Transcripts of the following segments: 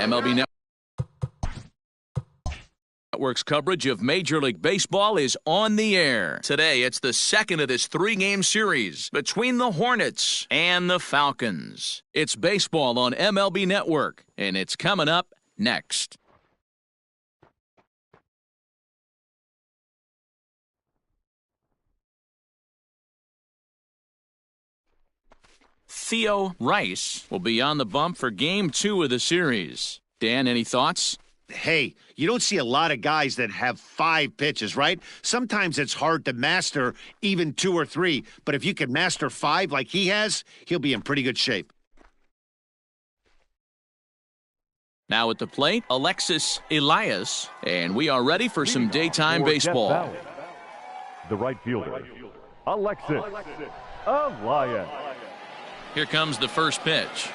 MLB Network's coverage of Major League Baseball is on the air. Today, it's the second of this three-game series between the Hornets and the Falcons. It's baseball on MLB Network, and it's coming up next. Theo Rice will be on the bump for Game 2 of the series. Dan, any thoughts? Hey, you don't see a lot of guys that have 5 pitches, right? Sometimes it's hard to master even 2 or 3, but if you can master 5 like he has, he'll be in pretty good shape. Now at the plate, Alexis Elias, and we are ready for some daytime baseball. The right fielder, Alexis Elias. Here comes the first pitch.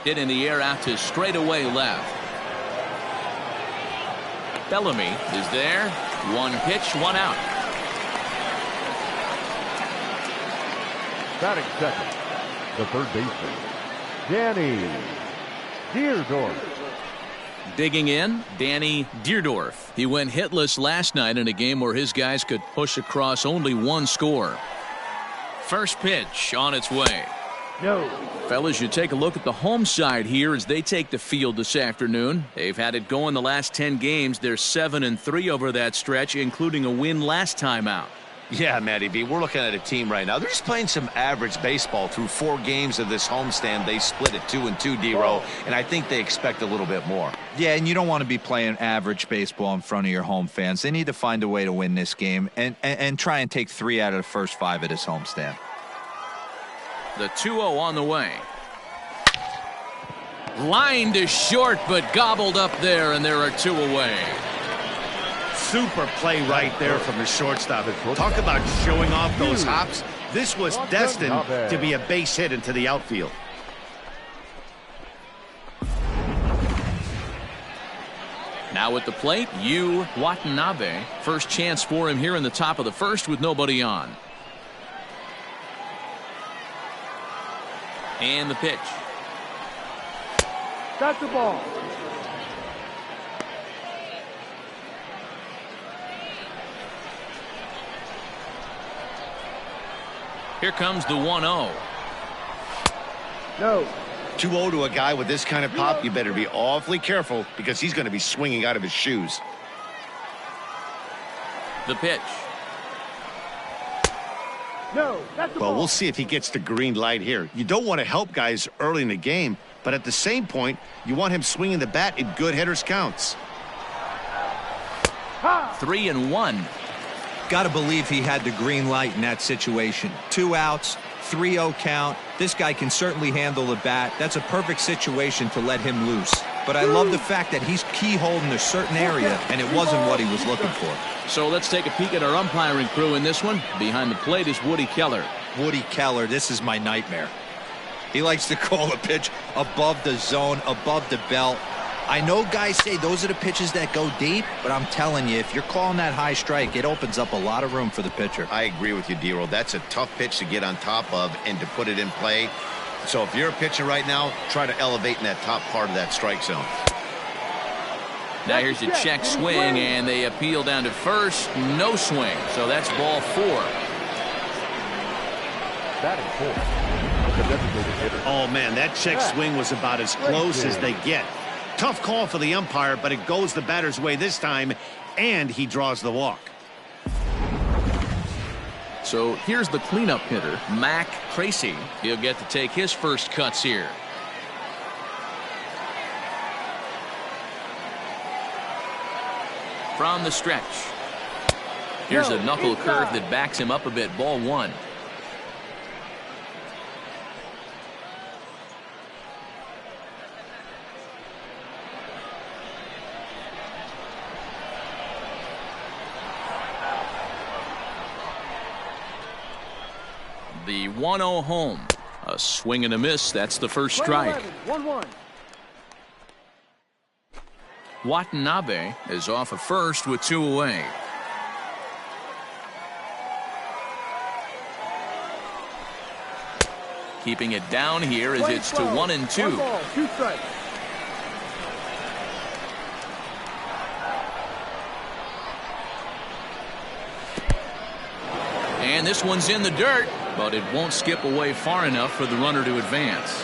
Hit in the air out to straightaway left. Bellamy is there. 1 pitch, 1 out. Batting second, the third baseman, Danny Deerdorf. Digging in, Danny Deerdorf. He went hitless last night in a game where his guys could push across only 1 score. First pitch on its way. No. Fellas, you take a look at the home side here as they take the field this afternoon. They've had it going the last 10 games. They're 7-3 over that stretch, including a win last time out. Yeah, Matty B, we're looking at a team right now. They're just playing some average baseball through 4 games of this homestand. They split at 2-2, D-Row, and I think they expect a little bit more. Yeah, and you don't want to be playing average baseball in front of your home fans. They need to find a way to win this game and try and take 3 out of the first 5 of this homestand. The 2-0 on the way. Line to short, but gobbled up there, and there are 2 away. Super play right there from the shortstop. Talk about showing off those hops. This was destined to be a base hit into the outfield. Now at the plate, Yu Watanabe. First chance for him here in the top of the first with nobody on. And the pitch. That's the ball. Here comes the 1-0. No. 2-0 to a guy with this kind of pop, you better be awfully careful because he's going to be swinging out of his shoes. The pitch. No, that's the ball. Well, we'll see if he gets the green light here. You don't want to help guys early in the game, but at the same point, you want him swinging the bat in good hitters counts. 3-1. Got to believe he had the green light in that situation. 2 outs, 3-0 count. This guy can certainly handle the bat. That's a perfect situation to let him loose. But I love the fact that he's keyholed in a certain area, and it wasn't what he was looking for. So let's take a peek at our umpiring crew in this one. Behind the plate is Woody Keller. Woody Keller, this is my nightmare. He likes to call a pitch above the zone, above the belt. I know guys say those are the pitches that go deep, but I'm telling you, if you're calling that high strike, it opens up a lot of room for the pitcher. I agree with you, D-Roll. That's a tough pitch to get on top of and to put it in play. So if you're a pitcher right now, try to elevate in that top part of that strike zone. Now here's a check swing, and they appeal down to first. No swing, so that's ball 4. Batting fourth, the designated hitter. Oh, man, that check swing was about as close as they get. Tough call for the umpire, but it goes the batter's way this time, and he draws the walk. So here's the cleanup hitter, Mac Tracy. He'll get to take his first cuts here. From the stretch. Here's a knuckle curve that backs him up a bit. Ball 1. The 1-0 home. A swing and a miss. That's the first strike. 1-1. Watanabe is off of first with 2 away. Keeping it down here as it's to 1-2. 1 ball, 2 strikes. And this one's in the dirt, but it won't skip away far enough for the runner to advance.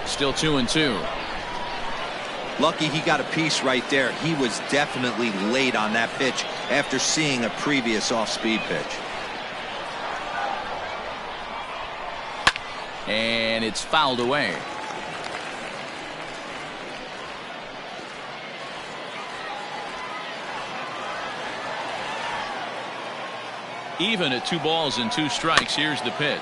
Still 2-2. Lucky he got a piece right there. He was definitely late on that pitch after seeing a previous off-speed pitch. And it's fouled away. Even at 2 balls and 2 strikes, here's the pitch.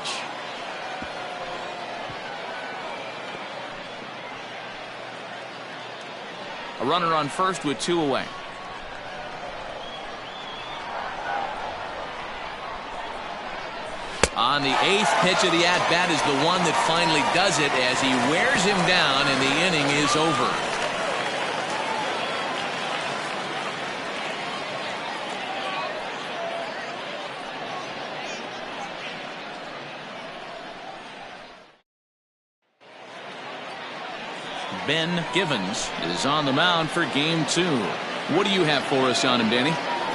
A runner on first with 2 away. On the 8th pitch of the at-bat is the one that finally does it as he wears him down and the inning is over. Ben Givens is on the mound for game 2. What do you have for us on him, Danny?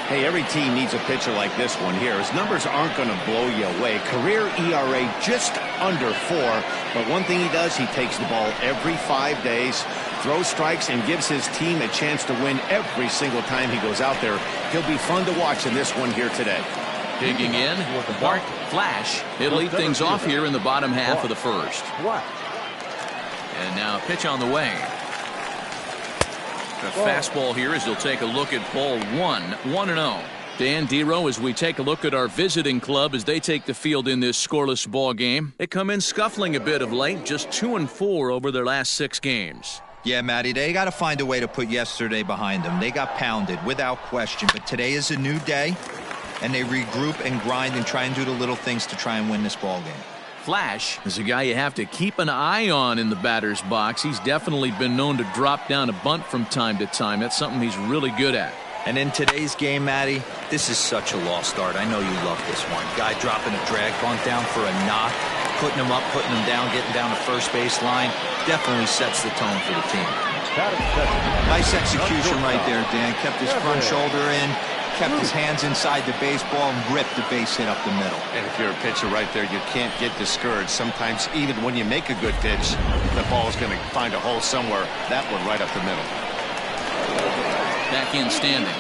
Hey, every team needs a pitcher like this one here. His numbers aren't going to blow you away. Career ERA just under 4. But one thing he does, he takes the ball every 5 days, throws strikes, and gives his team a chance to win every single time he goes out there. He'll be fun to watch in this one here today. Digging in, Bart Flash. He'll lead things off here in the bottom half of the first. And now a pitch on the way. A fastball here as he'll take a look at ball 1, 1-0. Dan Dero, as we take a look at our visiting club as they take the field in this scoreless ball game. They come in scuffling a bit of late, just 2-4 over their last 6 games. Yeah, Matty, they got to find a way to put yesterday behind them. They got pounded without question, but today is a new day, and they regroup and grind and try and do the little things to try and win this ball game. Flash is a guy you have to keep an eye on in the batter's box. He's definitely been known to drop down a bunt from time to time. That's something he's really good at. And in today's game, Matty, this is such a lost start. I know you love this one. Guy dropping a drag bunt down for a knock, putting him up, putting him down, getting down the first base line. Definitely sets the tone for the team. Nice execution right there, Dan. Kept his front shoulder in, kept his hands inside the baseball, and ripped the base hit up the middle. And if you're a pitcher right there, you can't get discouraged. Sometimes even when you make a good pitch, the ball's going to find a hole somewhere. That one right up the middle. Back in standing.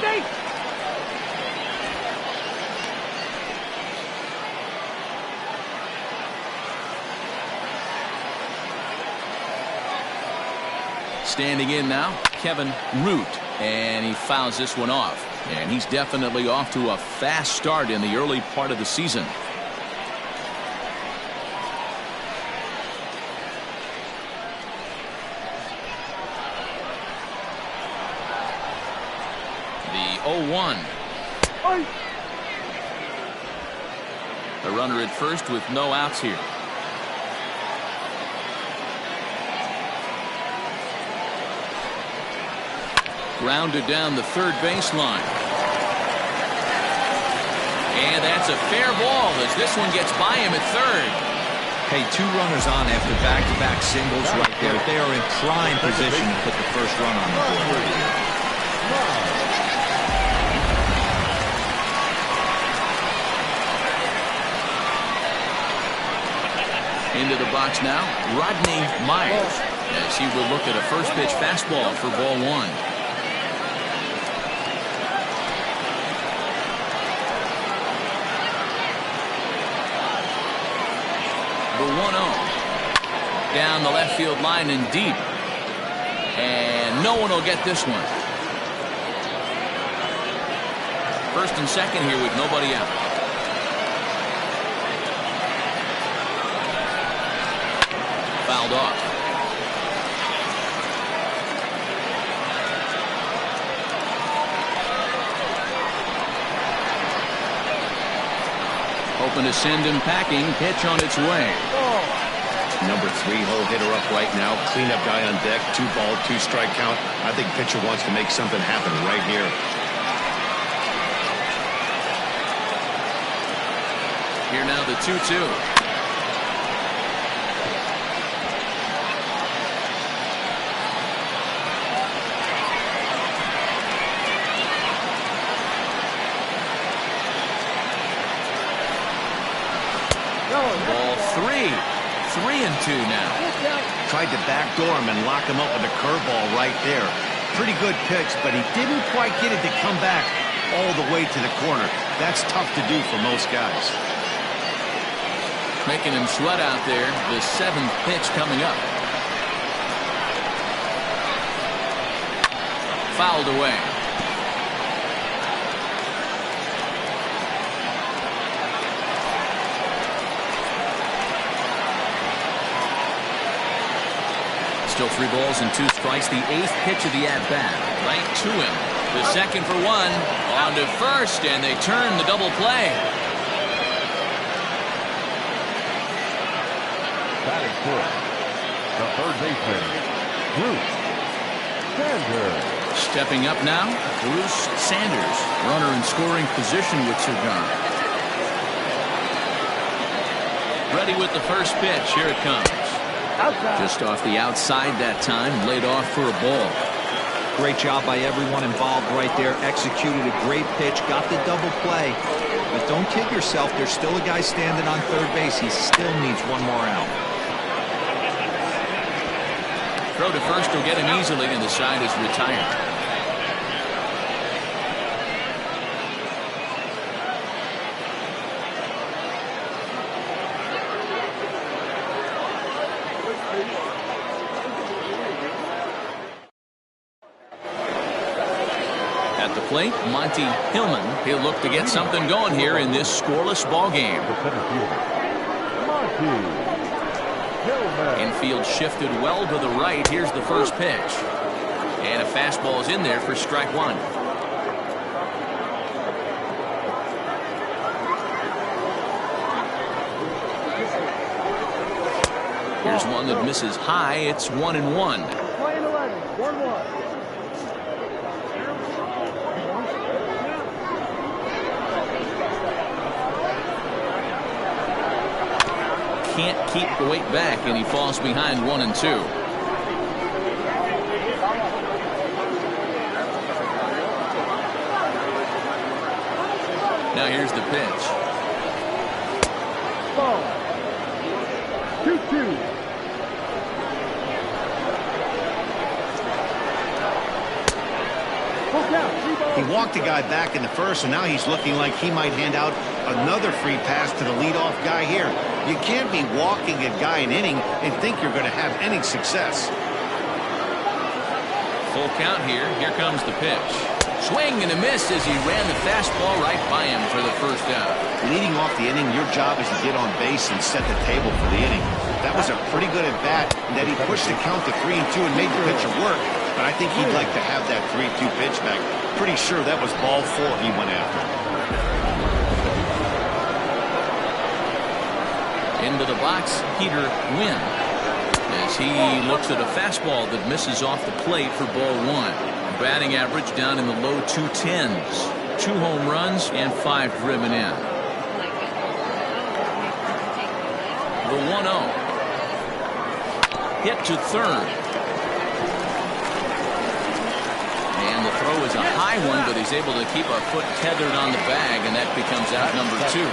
Standing in now, Kevin Root, and he fouls this one off. And he's definitely off to a fast start in the early part of the season. The 0-1. A runner at first with no outs here. Grounded down the third baseline. And that's a fair ball as this one gets by him at third. Hey, 2 runners on after back-to-back singles right there. They are in prime position to put the first run on the board right here. Into the box now, Rodney Myers, as he will look at a first pitch fastball for ball 1. The 1-0 down the left field line and deep, and no one will get this one. First and second here with nobody out. Fouled off. Hoping to send him packing. Pitch on its way. Number 3 hole hitter up right now. Cleanup guy on deck. 2 ball, 2 strike count. I think pitcher wants to make something happen right here. Here now the 2-2. Ball 3. 3-2 now. Tried to backdoor him and lock him up with a curveball right there. Pretty good pitch, but he didn't quite get it to come back all the way to the corner. That's tough to do for most guys. Making him sweat out there. The 7th pitch coming up. Fouled away. Still 3 balls and 2 strikes. The 8th pitch of the at-bat. Right to him. The second for 1. On to first, and they turn the double play. Batting fourth, the third baseman, Bruce Sanders. Stepping up now, Bruce Sanders. Runner in scoring position with Cigar. Ready with the first pitch. Here it comes. Outside. Just off the outside that time. Laid off for a ball. Great job by everyone involved right there. Executed a great pitch. Got the double play. But don't kid yourself. There's still a guy standing on third base. He still needs one more out. Throw to first will get him easily, and the side is retired. At the plate, Monty Hillman. He'll look to get something going here in this scoreless ball game. The center fielder, Monty Hillman. Infield shifted well to the right. Here's the first pitch. And a fastball is in there for strike 1. Here's one that misses high. It's 1-1. Playing 11, 1-1. Can't keep the weight back, and he falls behind 1-2. Now here's the pitch. Ball. 2-2. Full count. He walked a guy back in the first, and now he's looking like he might hand out another free pass to the leadoff guy here. You can't be walking a guy an inning and think you're going to have any success. Full count here. Here comes the pitch. Swing and a miss as he ran the fastball right by him for the first out. Leading off the inning, your job is to get on base and set the table for the inning. That was a pretty good at bat, and that he pushed the count to 3-2 and made the pitcher work. But I think he'd like to have that 3-2 pitch back. Pretty sure that was ball 4 he went after. Into the box, Peter Wynn, as he looks at a fastball that misses off the plate for ball 1. Batting average down in the low 210s. 2 home runs and 5 driven in. The 1-0. Hit to third. And the throw is a high one, but he's able to keep a foot tethered on the bag, and that becomes out number 2.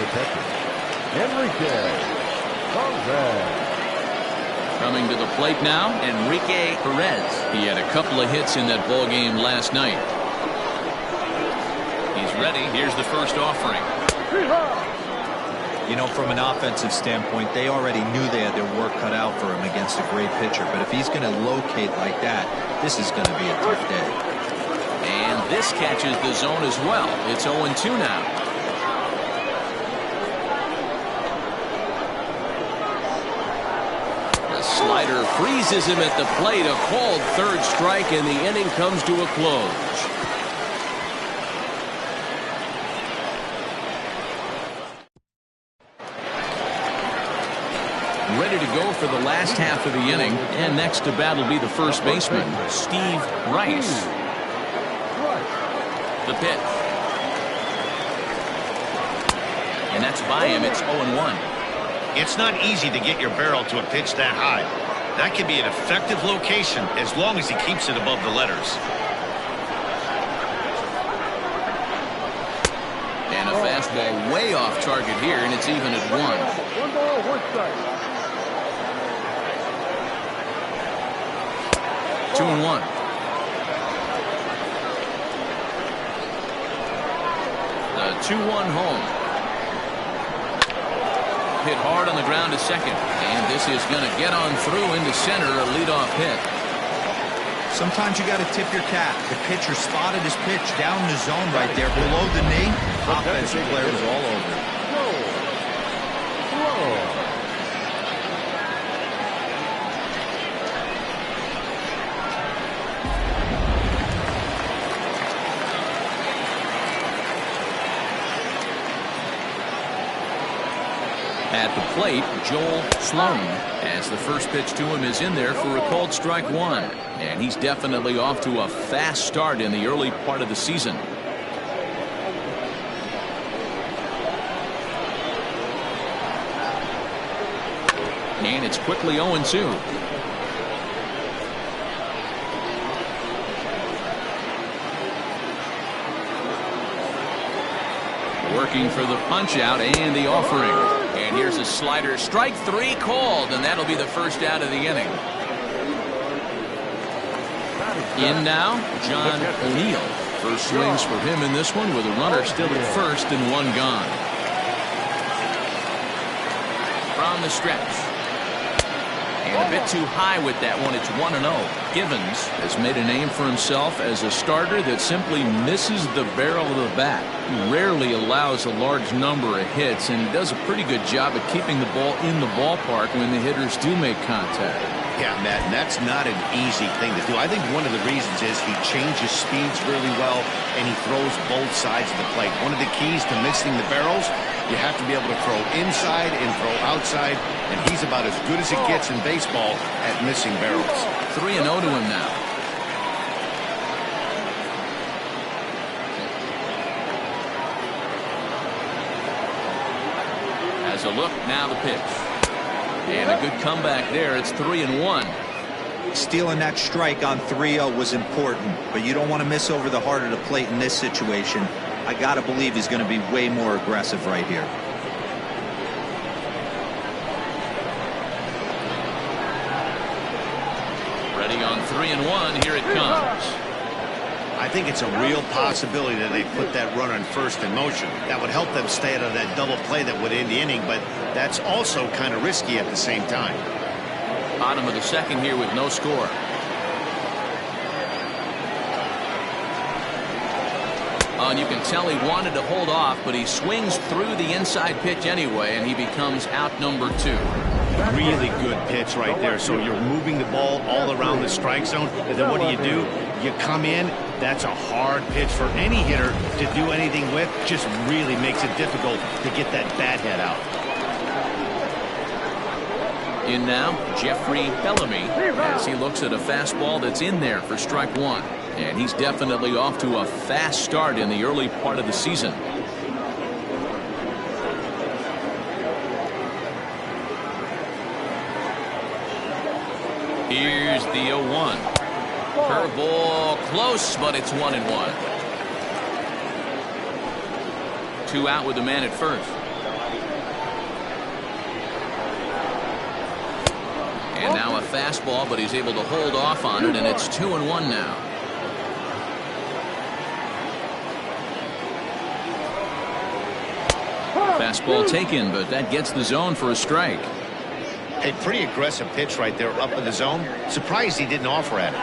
Protected. Enrique Perez. Coming to the plate now, Enrique Perez. He had a couple of hits in that ball game last night. He's ready. Here's the first offering. You know, from an offensive standpoint, they already knew they had their work cut out for him against a great pitcher. But if he's going to locate like that, this is going to be a tough day. And this catches the zone as well. It's 0-2 now. Slider freezes him at the plate. A called third strike, and the inning comes to a close. Ready to go for the last half of the inning, and next to bat will be the first baseman, Steve Rice. The pitch. And that's by him. It's 0-1. It's not easy to get your barrel to a pitch that high. That can be an effective location as long as he keeps it above the letters. And a fastball way off target here, and it's even at 1. 1 ball, 1 strike. 2-1. The 2-1 home. Hit hard on the ground to second, and this is going to get on through into center, a leadoff hit. Sometimes you got to tip your cap. The pitcher spotted his pitch down in the zone right there below the knee. Offensive player was all over it. At the plate, Joel Sloan, as the first pitch to him is in there for a called strike 1. And he's definitely off to a fast start in the early part of the season. And it's quickly 0-2. Working for the punch out and the offering. And here's a slider. Strike 3 called, and that'll be the first out of the inning. In now, John O'Neill. First swings for him in this one with a runner still at first and 1 gone. From the stretch. And a bit too high with that one. It's 1-0. Givens has made a name for himself as a starter that simply misses the barrel of the bat. He rarely allows a large number of hits and does a pretty good job at keeping the ball in the ballpark when the hitters do make contact. Yeah, Matt, and that's not an easy thing to do. I think one of the reasons is he changes speeds really well, and he throws both sides of the plate. One of the keys to missing the barrels, you have to be able to throw inside and throw outside, and he's about as good as it gets in baseball at missing barrels. 3-0 to him now. As a look, now the pitch. And a good comeback there. It's 3-1. Stealing that strike on 3-0 was important, but you don't want to miss over the heart of the plate in this situation. I got to believe he's going to be way more aggressive right here. Ready on 3-1. Here it comes. I think it's a real possibility that they put that runner in first in motion. That would help them stay out of that double play that would end the inning, but that's also kind of risky at the same time. Bottom of the second here with no score. And you can tell he wanted to hold off, but he swings through the inside pitch anyway, and he becomes out number 2. Really good pitch right there. So you're moving the ball all around the strike zone, and then what do? You come in. That's a hard pitch for any hitter to do anything with. Just really makes it difficult to get that bat head out. In now, Jeffrey Bellamy, as he looks at a fastball that's in there for strike 1. And he's definitely off to a fast start in the early part of the season. Here's the 0-1. Curveball close, but it's 1-1. 2 out with the man at first. And now a fastball, but he's able to hold off on it, and it's 2-1 now. Fastball taken, but that gets the zone for a strike. A pretty aggressive pitch right there up in the zone. Surprised he didn't offer at it.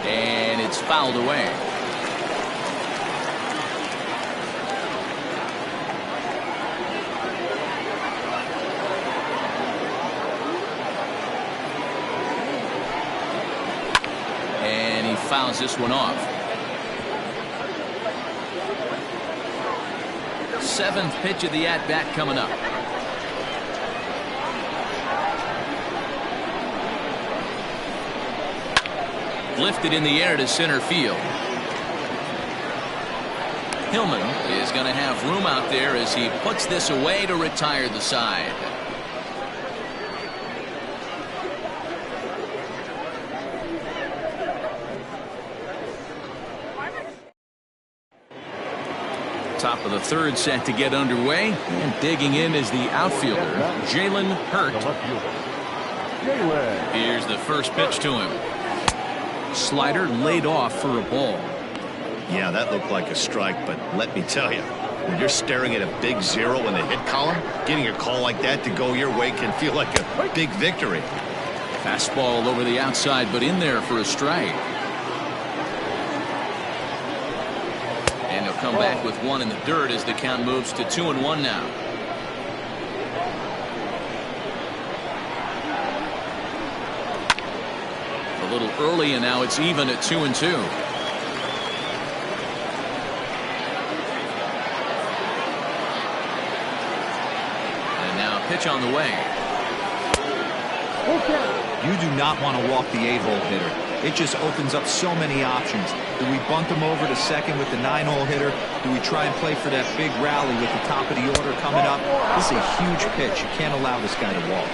And it's fouled away. And he fouls this one off. 7th pitch of the at-bat coming up. Lifted in the air to center field. Hillman is going to have room out there as he puts this away to retire the side. Top of the third set to get underway. And digging in is the outfielder, Jalen Hurt. Here's the first pitch to him. Slider laid off for a ball. Yeah, that looked like a strike, but let me tell you, when you're staring at a big 0 in the hit column, getting a call like that to go your way can feel like a big victory. Fastball over the outside, but in there for a strike. And he'll come back with one in the dirt as the count moves to 2-1 now. A little early, and now it's even at 2-2. Pitch on the way. You do not want to walk the 8-hole hitter. It just opens up so many options. Do we bunt him over to second with the 9-hole hitter? Do we try and play for that big rally with the top of the order coming up? This is a huge pitch. You can't allow this guy to walk.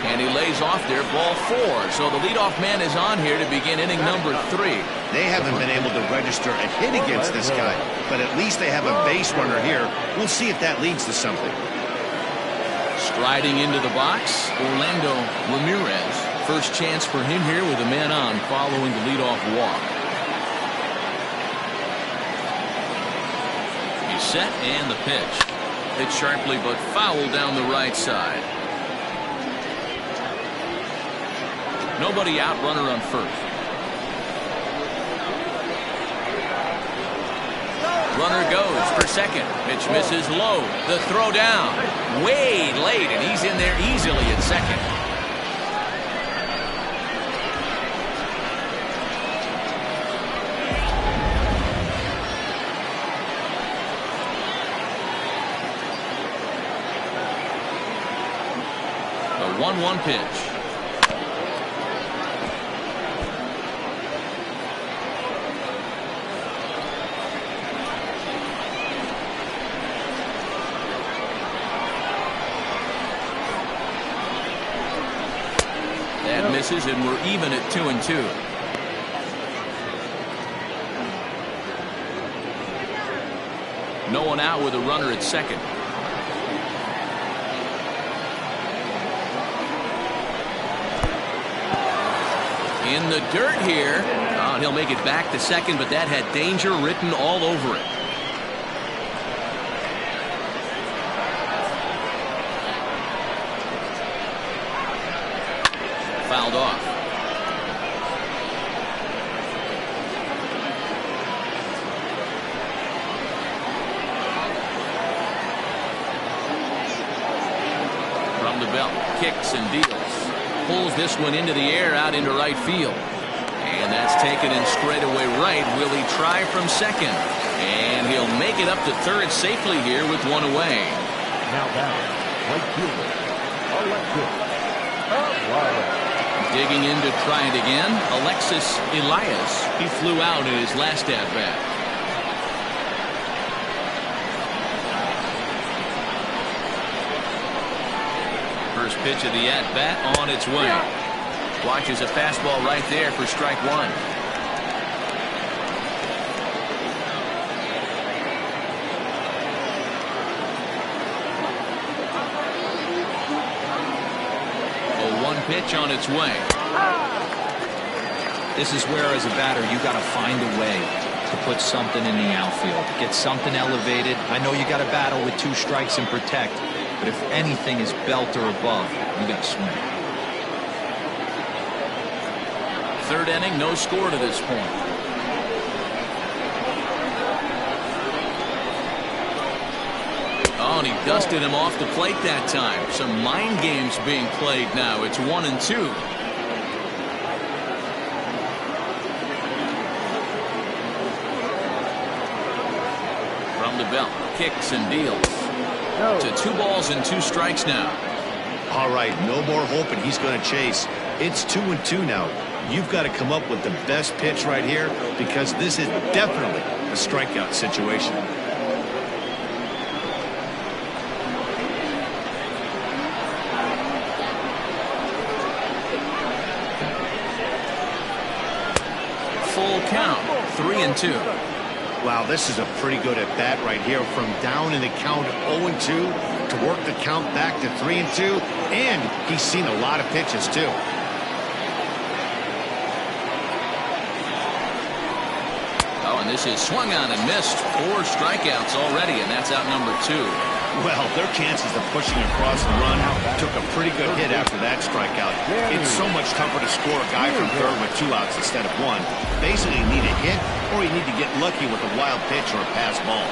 And he lays off there, ball 4. So the leadoff man is on here to begin inning number 3. They haven't been able to register a hit against this guy, but at least they have a base runner here. We'll see if that leads to something. Striding into the box, Orlando Ramirez. First chance for him here with a man on following the leadoff walk. He's set and the pitch. Hit sharply but foul down the right side. Nobody out, runner on first. Runner goes for second. Pitch misses low. The throw down. Way late, and he's in there easily at second. The 1-1 pitch. Misses, and we're even at 2-2. No one out with a runner at second. In the dirt here. Oh, and he'll make it back to second, but that had danger written all over it. Fouled off. From the belt, kicks and deals. Pulls this one into the air out into right field. And that's taken in straightaway right. Will he try from second? And he'll make it up to third safely here with one away. Now batting, right fielder, Alexis. Digging in to try it again, Alexis Elias. He flew out in his last at-bat. First pitch of the at-bat on its way. Watches a fastball right there for strike 1. Pitch on its way. This is where, as a batter, you got to find a way to put something in the outfield. Get something elevated. I know you got to battle with 2 strikes and protect, but if anything is belt or above, you got to swing. Third inning, no score to this point. Oh, and he dusted him off the plate that time. Some mind games being played now. It's 1-2. From the belt, kicks and deals. To 2 balls and 2 strikes now. All right, no more hoping he's going to chase. It's 2-2 now. You've got to come up with the best pitch right here because this is definitely a strikeout situation. Full count, 3-2. Wow, this is a pretty good at bat right here. From down in the count 0-2 to work the count back to 3-2. And he's seen a lot of pitches, too. Oh, and this is swung on and missed. 4 strikeouts already, and that's out number 2. Well, their chances of pushing across the run took a pretty good hit after that strikeout. It's so much tougher to score a guy from third with 2 outs instead of 1. Basically, you need a hit or you need to get lucky with a wild pitch or a pass ball.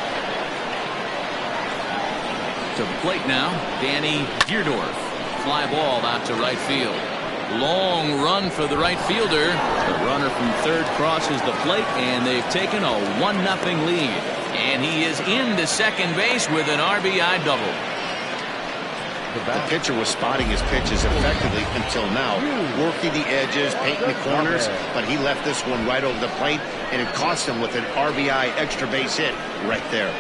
To the plate now, Danny Deerdorf. Fly ball out to right field. Long run for the right fielder. The runner from third crosses the plate, and they've taken a 1-0 lead. And he is into second base with an RBI double. The pitcher was spotting his pitches effectively until now, working the edges, painting the corners, but he left this one right over the plate, and it cost him with an RBI extra base hit right there.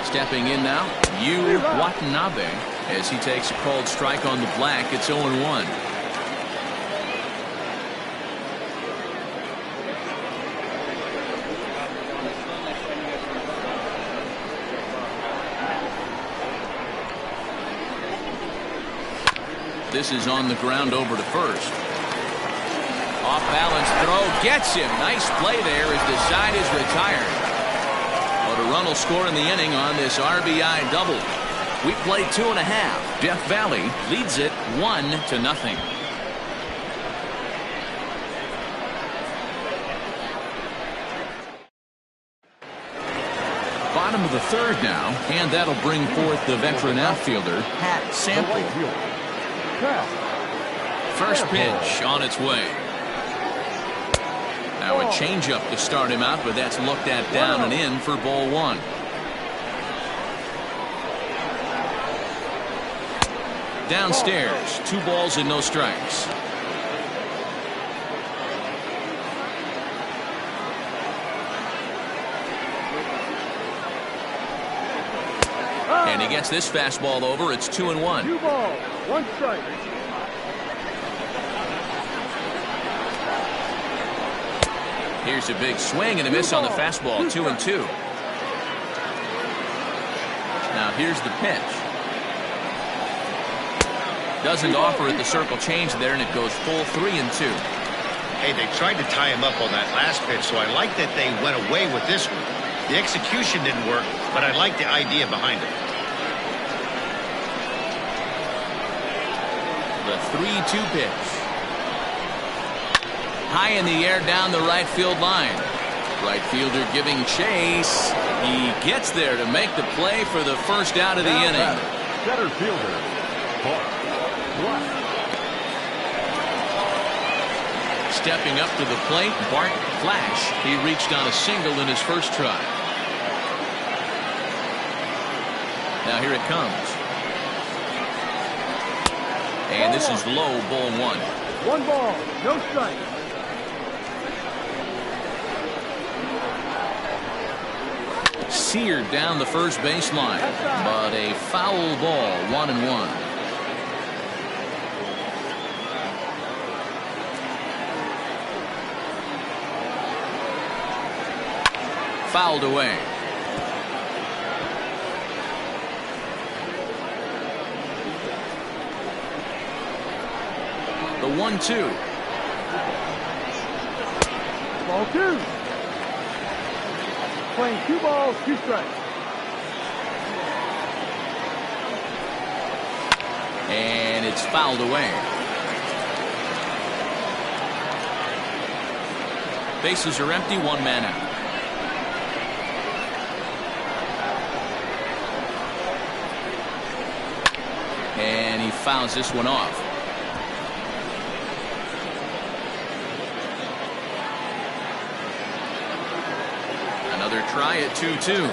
Stepping in now, Yu Watanabe, as he takes a called strike on the black. It's 0-1. This is on the ground over to first. Off balance throw gets him. Nice play there as the side is retired. But a run will score in the inning on this RBI double. We played 2.5. Death Valley leads it 1-0. Bottom of the third now, and that'll bring forth the veteran outfielder, Pat Sample. First pitch on its way. Now a changeup to start him out, but that's looked at down and in for ball 1. Downstairs, 2 balls and no strikes. And he gets this fastball over. It's 2-1. 2 balls, 1 strike. Here's a big swing and a miss on the fastball. 2-2. Now here's the pitch. Doesn't offer at the circle change there, and it goes full 3-2. Hey, they tried to tie him up on that last pitch, so I like that they went away with this one. The execution didn't work, but I like the idea behind it. The 3-2 pitch. High in the air down the right field line. Right fielder giving chase. He gets there to make the play for the first out of the inning. Center fielder, Bart Black. Stepping up to the plate, Bart Flash. He reached on a single in his first try. Now here it comes. And this is low, ball 1. 1 ball, no strike. Seared down the first baseline, but a foul ball, 1-1. Fouled away. The 1-2. Ball 2. Playing 2 balls, 2 strikes. And it's fouled away. Bases are empty, 1 man out. And he fouls this one off. Another try at 2-2.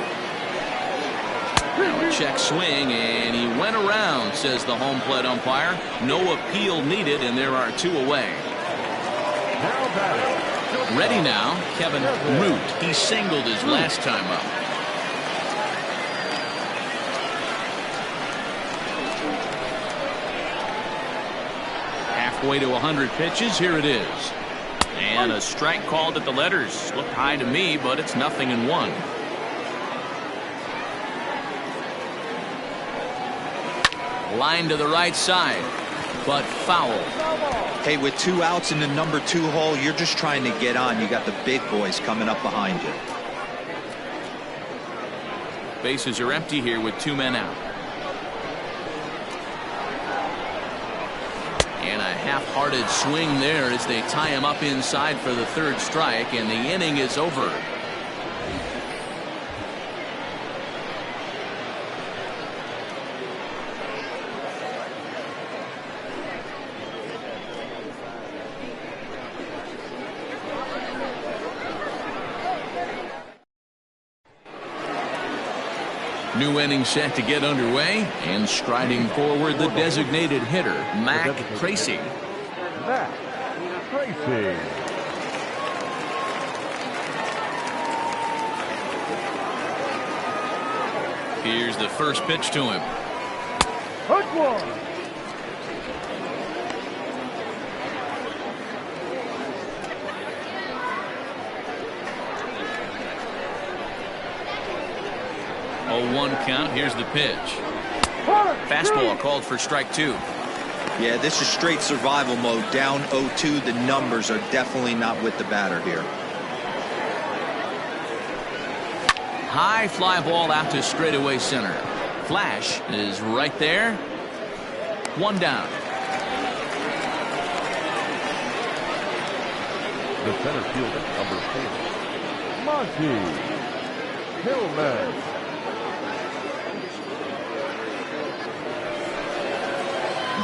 Now a check swing, and he went around, says the home plate umpire. No appeal needed, and there are 2 away. Ready now, Kevin Root. He singled his last time up. Halfway to 100 pitches. Here it is. And a strike called at the letters. Looked high to me, but it's 0-1. Line to the right side, but foul. Hey, with 2 outs in the number 2 hole, you're just trying to get on. You got the big boys coming up behind you. Bases are empty here with 2 men out. And a half-hearted swing there as they tie him up inside for the 3rd strike, and the inning is over. New inning set to get underway, and striding forward the designated hitter, Mac Tracy. Mac Tracy. Here's the first pitch to him. Hook one. Oh, 1 count. Here's the pitch. Fastball called for strike 2. Yeah, this is straight survival mode. Down 0-2. The numbers are definitely not with the batter here. High fly ball out to straightaway center. Flash is right there. 1 down. The center fielder, number 4, Monty Hillman.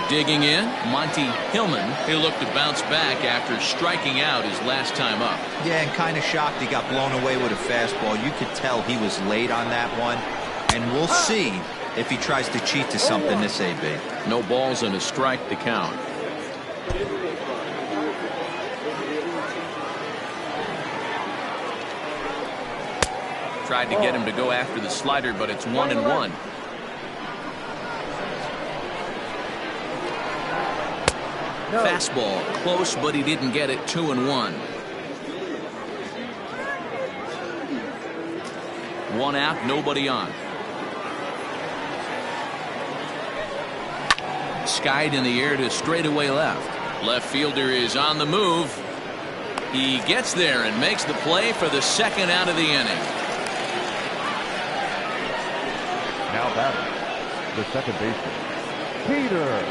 Digging in, Monty Hillman. He'll look to bounce back after striking out his last time up. Yeah, and kind of shocked he got blown away with a fastball. You could tell he was late on that one. And we'll see if he tries to cheat to something this AB. No balls and a strike to count. Tried to get him to go after the slider, but it's 1-1. No. Fastball close, but he didn't get it. 2-1. 1 out, nobody on. Skied in the air to straightaway left. Left fielder is on the move. He gets there and makes the play for the 2nd out of the inning. Now batting, the second baseman, Peter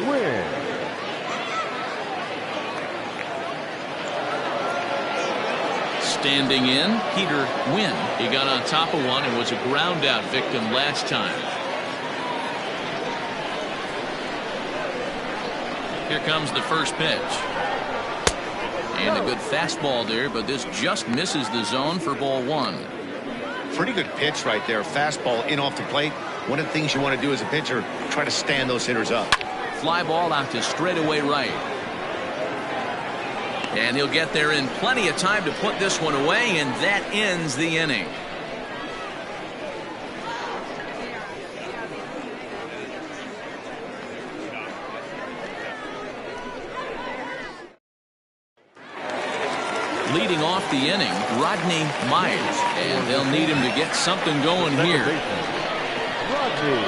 Wynn. Standing in, Peter Wynn. He got on top of one and was a ground out victim last time. Here comes the first pitch. And a good fastball there, but this just misses the zone for ball 1. Pretty good pitch right there. Fastball in off the plate. One of the things you want to do as a pitcher, try to stand those hitters up. Fly ball out to straightaway right. And he'll get there in plenty of time to put this one away, and that ends the inning. Leading off the inning, Rodney Myers, and they'll need him to get something going here. Rodney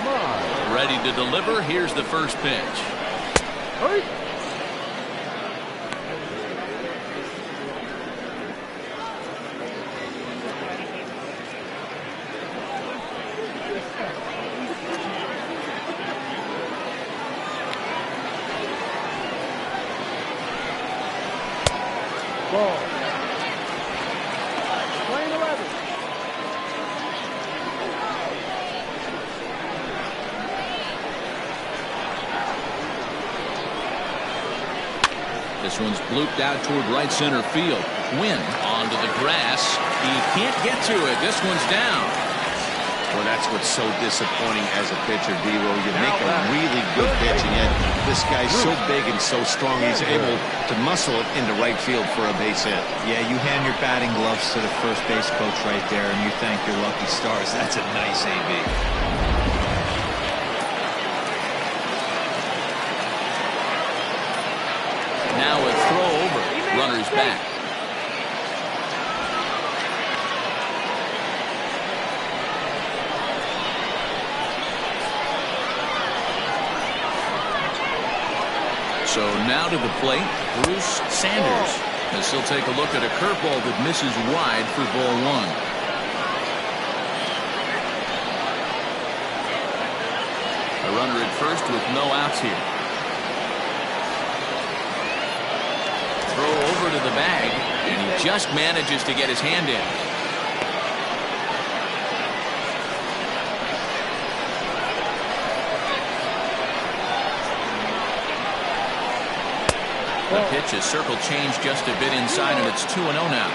Myers. Ready to deliver. Here's the first pitch. Hey. Ball. Playing 11. This one's blooped out toward right center field. Wynn onto the grass. He can't get to it. This one's down. Well, that's what's so disappointing as a pitcher, D-Roll. You make a really good pitch, and yet this guy's so big and so strong, he's able to muscle it into right field for a base hit. Yeah, you hand your batting gloves to the first base coach right there, and you thank your lucky stars. That's a nice AB. runner is back. So now to the plate, Bruce Sanders, as he'll take a look at a curveball that misses wide for ball one. A runner at first with no outs here. Throw over to the bag, and he just manages to get his hand in. The pitch is circle change just a bit inside, and it's 2-0 now.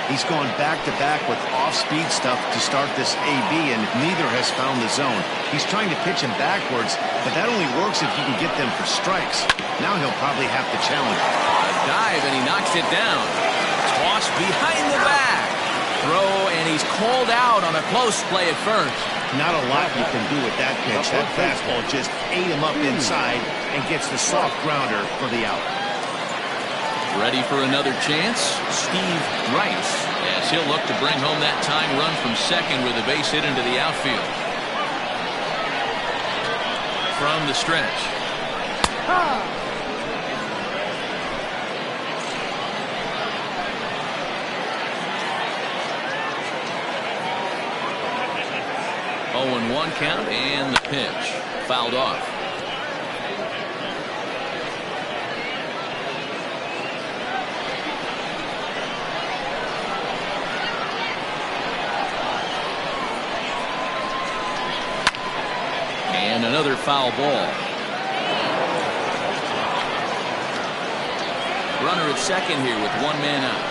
He's gone back-to-back with off-speed stuff to start this AB, and neither has found the zone. He's trying to pitch him backwards, but that only works if you can get them for strikes. Now he'll probably have to challenge. A dive, and he knocks it down. Toss behind the back. Throw, and he's called out on a close play at first. Not a lot you can do with that pitch. That fastball just ate him up inside and gets the soft grounder for the out. Ready for another chance? Steve Rice. Yes, he'll look to bring home that tying run from second with a base hit into the outfield. From the stretch. Ha! 0-1 count, and the pitch fouled off. And another foul ball. Runner at second here with one man out.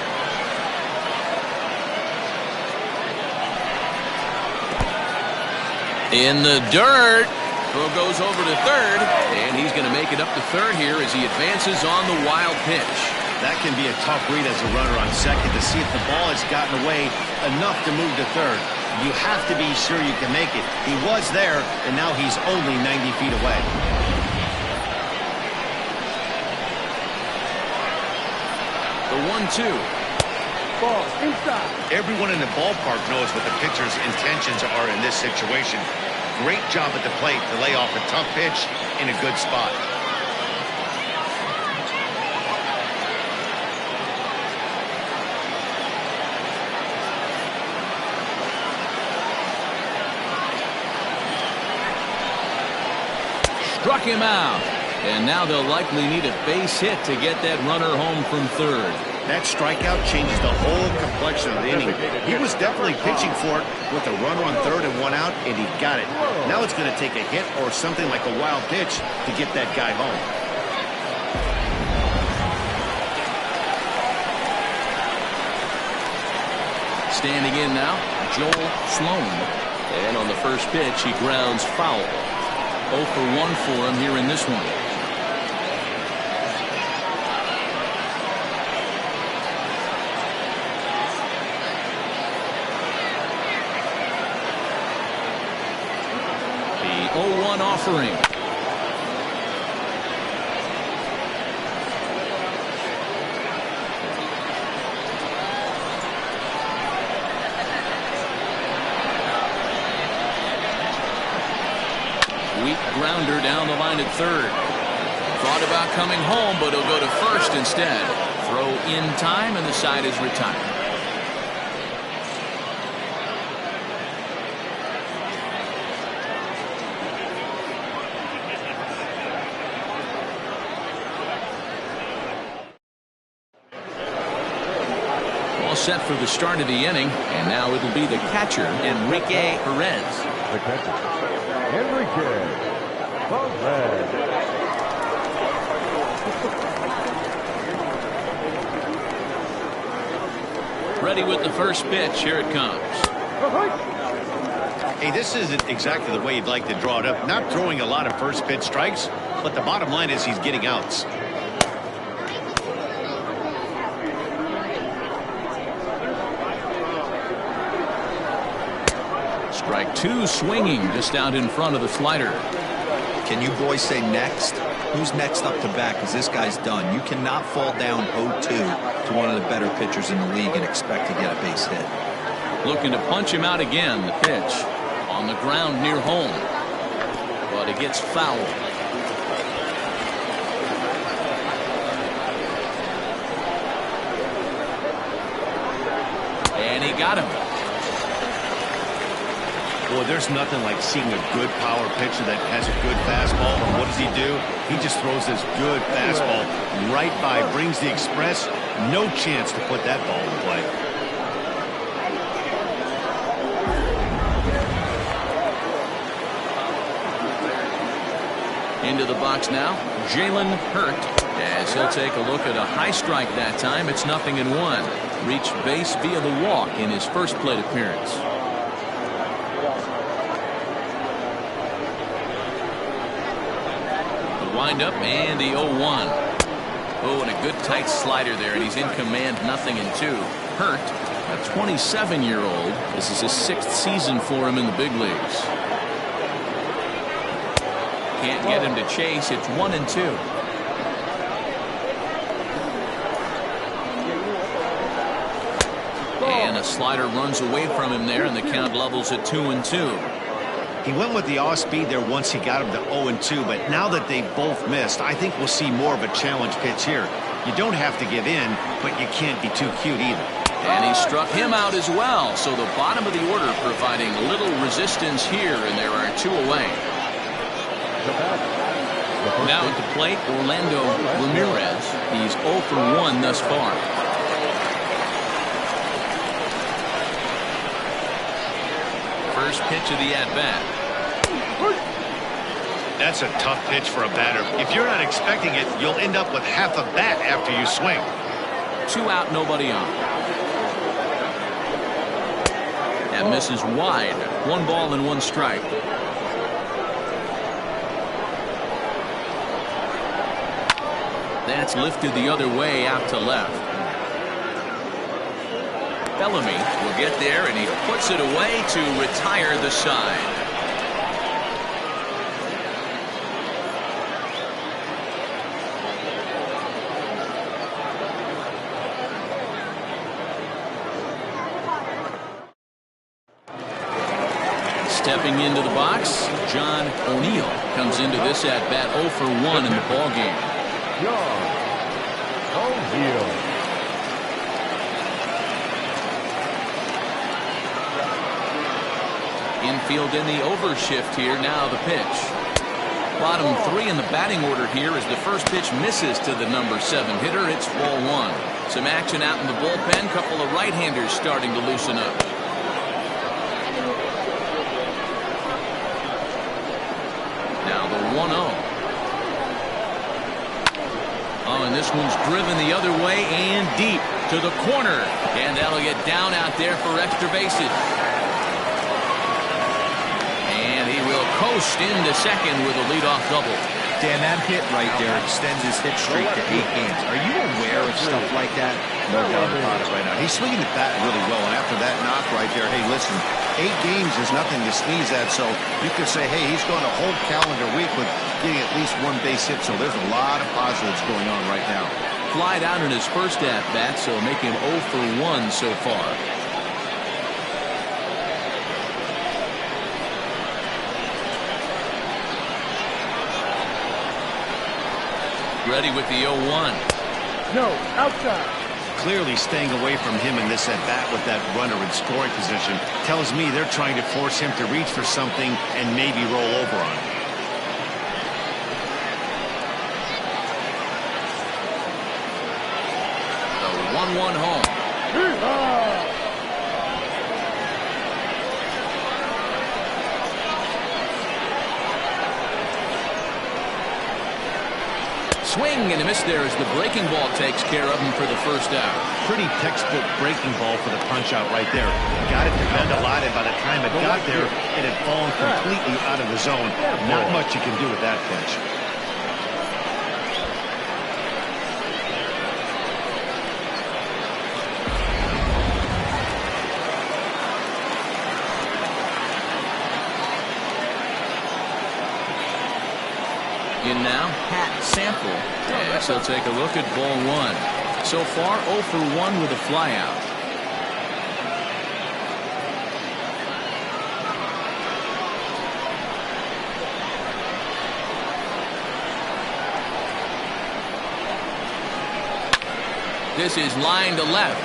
In the dirt. Throw goes over to third, and he's going to make it up to third here as he advances on the wild pitch. That can be a tough read as a runner on second to see if the ball has gotten away enough to move to third. You have to be sure you can make it. He was there, and now he's only 90 feet away. The 1-2. Ball inside. Everyone in the ballpark knows what the pitcher's intentions are in this situation. Great job at the plate to lay off a tough pitch in a good spot. Struck him out. And now they'll likely need a base hit to get that runner home from third. That strikeout changes the whole complexion of the inning. He was definitely pitching for it with a runner on third and one out, and he got it. Now it's going to take a hit or something like a wild pitch to get that guy home. Standing in now, Joel Sloan. And on the first pitch, he grounds foul. 0 for 1 for him here in this one. The 0-1 offering. Weak grounder down the line at third. Thought about coming home, but he'll go to first instead. Throw in time, and the side is retired. All set for the start of the inning, and now it'll be the catcher, Enrique Perez. The catcher, Enrique Perez. Ready with the first pitch. Here it comes. Hey, this isn't exactly the way you'd like to draw it up. Not throwing a lot of first pitch strikes, but the bottom line is he's getting outs. Strike two, swinging just out in front of the slider. Can you boys say next? Who's next up to bat? Because this guy's done. You cannot fall down 0-2 to one of the better pitchers in the league and expect to get a base hit. Looking to punch him out again. The pitch on the ground near home. But it gets fouled. And he got him. Boy, there's nothing like seeing a good power pitcher that has a good fastball. And what does he do? He just throws this good fastball right by, brings the express. No chance to put that ball in play. Into the box now, Jalen Hurt, as he'll take a look at a high strike that time. It's 0-1. Reached base via the walk in his first plate appearance. The windup and the 0-1. Oh, and a good tight slider there, and he's in command. 0-2. Hurt, a 27-year-old. This is his 6th season for him in the big leagues. Can't get him to chase. It's 1-2. And a slider runs away from him there, and the count levels at 2-2. He went with the off speed there once he got him to 0-2, but now that they both missed, I think we'll see more of a challenge pitch here. You don't have to give in, but you can't be too cute either. And he struck him out as well. So the bottom of the order providing little resistance here, and there are 2 away. Now at the plate, Orlando Ramirez. He's 0 for 1 thus far. First pitch of the at-bat. That's a tough pitch for a batter. If you're not expecting it, you'll end up with half a bat after you swing. 2 out, nobody on. That misses wide. 1 ball and 1 strike. That's lifted the other way out to left. Bellamy will get there, and he puts it away to retire the side. Stepping into the box, John O'Neill comes into this at-bat 0 for 1 in the ballgame. John O'Neill. Infield in the overshift here. Now the pitch. Bottom 3 in the batting order here as the first pitch misses to the number 7 hitter. It's ball 1. Some action out in the bullpen. Couple of right-handers starting to loosen up. Now the 1-0. Oh, and this one's driven the other way and deep to the corner. And that'll get down out there for extra bases. And he will coast into second with a leadoff double. Dan, that hit right there extends his hit streak to 8 games. Are you aware of stuff like that? No doubt about it right now. He's swinging the bat really well, and after that knock right there, hey, listen, 8 games is nothing to sneeze at, so you could say, hey, he's going a whole calendar week with getting at least 1 base hit, so there's a lot of positives going on right now. Flied out in his first at-bat, so making 0 for 1 so far. Ready with the 0-1. No, outside. Clearly staying away from him in this at-bat with that runner in scoring position tells me they're trying to force him to reach for something and maybe roll over on him. The 1-1 home. Swing and a miss there as the breaking ball takes care of him for the first out. Pretty textbook breaking ball for the punch out right there. Got it to bend a lot, and by the time it got there, it had fallen completely out of the zone. Not much you can do with that pitch. In now, Pat Sample. And he'll take a look at ball one. So far, 0 for 1 with a flyout. This is line to left,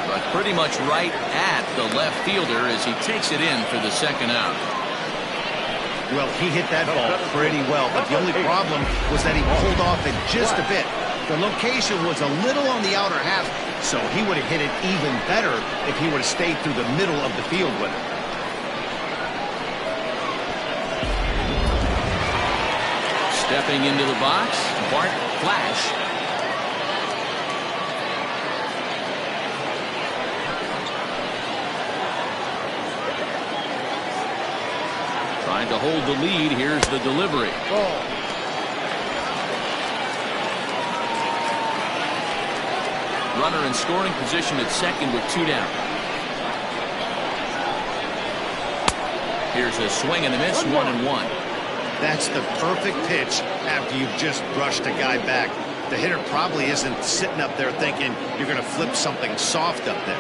but pretty much right at the left fielder as he takes it in for the second out. Well, he hit that ball pretty well, but the only problem was that he pulled off it just a bit. The location was a little on the outer half, so he would have hit it even better if he would have stayed through the middle of the field with it. Stepping into the box, Bart Flash. Trying to hold the lead. Here's the delivery. Runner in scoring position at second with 2 down. Here's a swing and a miss, 1-1. That's the perfect pitch after you've just brushed a guy back. The hitter probably isn't sitting up there thinking you're going to flip something soft up there.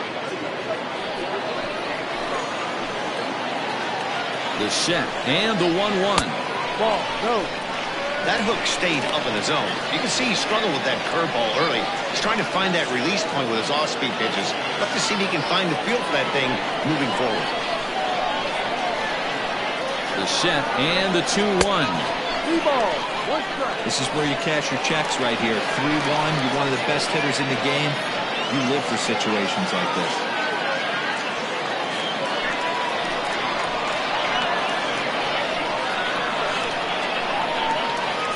The set and the 1-1. Ball, go. That hook stayed up in the zone. You can see he struggled with that curveball early. He's trying to find that release point with his off-speed pitches. Let's see if he can find the feel for that thing moving forward. The set and the 2-1. 3 balls, 1 strike. This is where you cash your checks right here. 3-1. You're one of the best hitters in the game. You live for situations like this.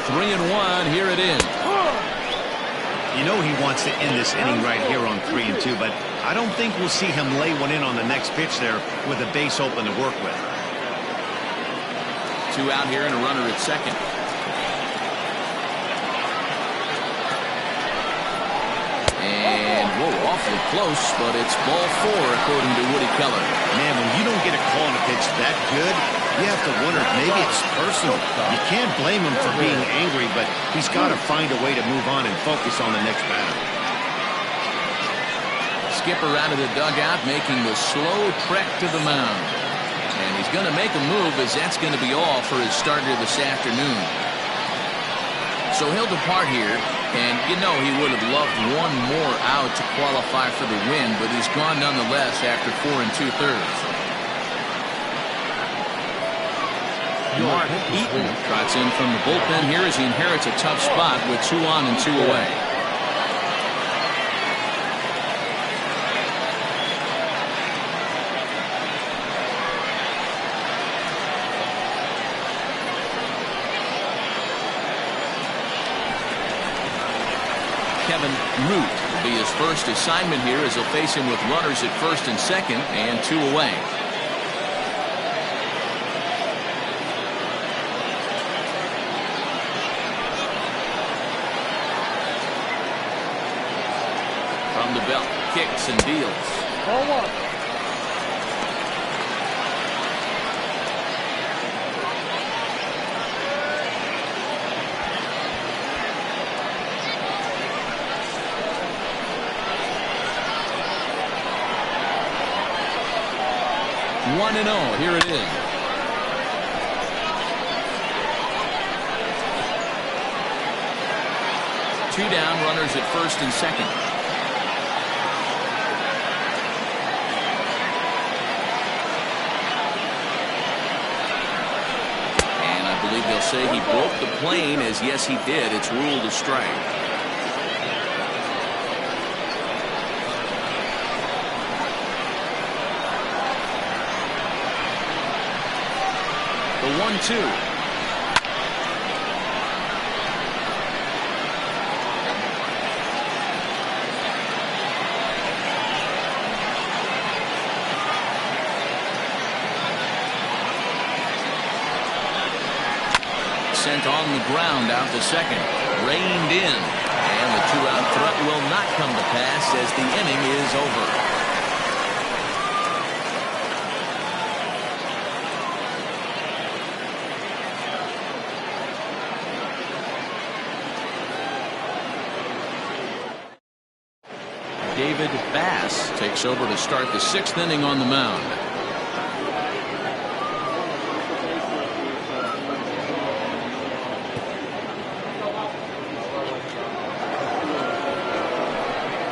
3-1. Here it is. You know he wants to end this inning right here on 3-2, but I don't think we'll see him lay one in on the next pitch there with a base open to work with. 2 out here and a runner at second. And, whoa, awfully close, but it's ball 4 according to Woody Keller. Man, when you don't get a call on a pitch that good, you have to wonder if maybe it's personal. You can't blame him for being angry, but he's got to find a way to move on and focus on the next batter. Skipper out of the dugout making the slow trek to the mound. And he's going to make a move as that's going to be all for his starter this afternoon. So he'll depart here, and you know he would have loved one more out to qualify for the win, but he's gone nonetheless after 4 2/3. Mark Eaton trots in from the bullpen here as he inherits a tough spot with 2 on and 2 away. Kevin Root will be his first assignment here as he'll face him with runners at first and second and 2 away. From the belt, kicks and deals. Ball 1. One and 0. Here it is. Two down, runners at first and second. And I believe they'll say he broke the plane, as yes he did. It's ruled a strike. The 1-2. Sent on the ground out to second. Reined in. And the 2-out threat will not come to pass as the inning is over. David Bass takes over to start the 6th inning on the mound.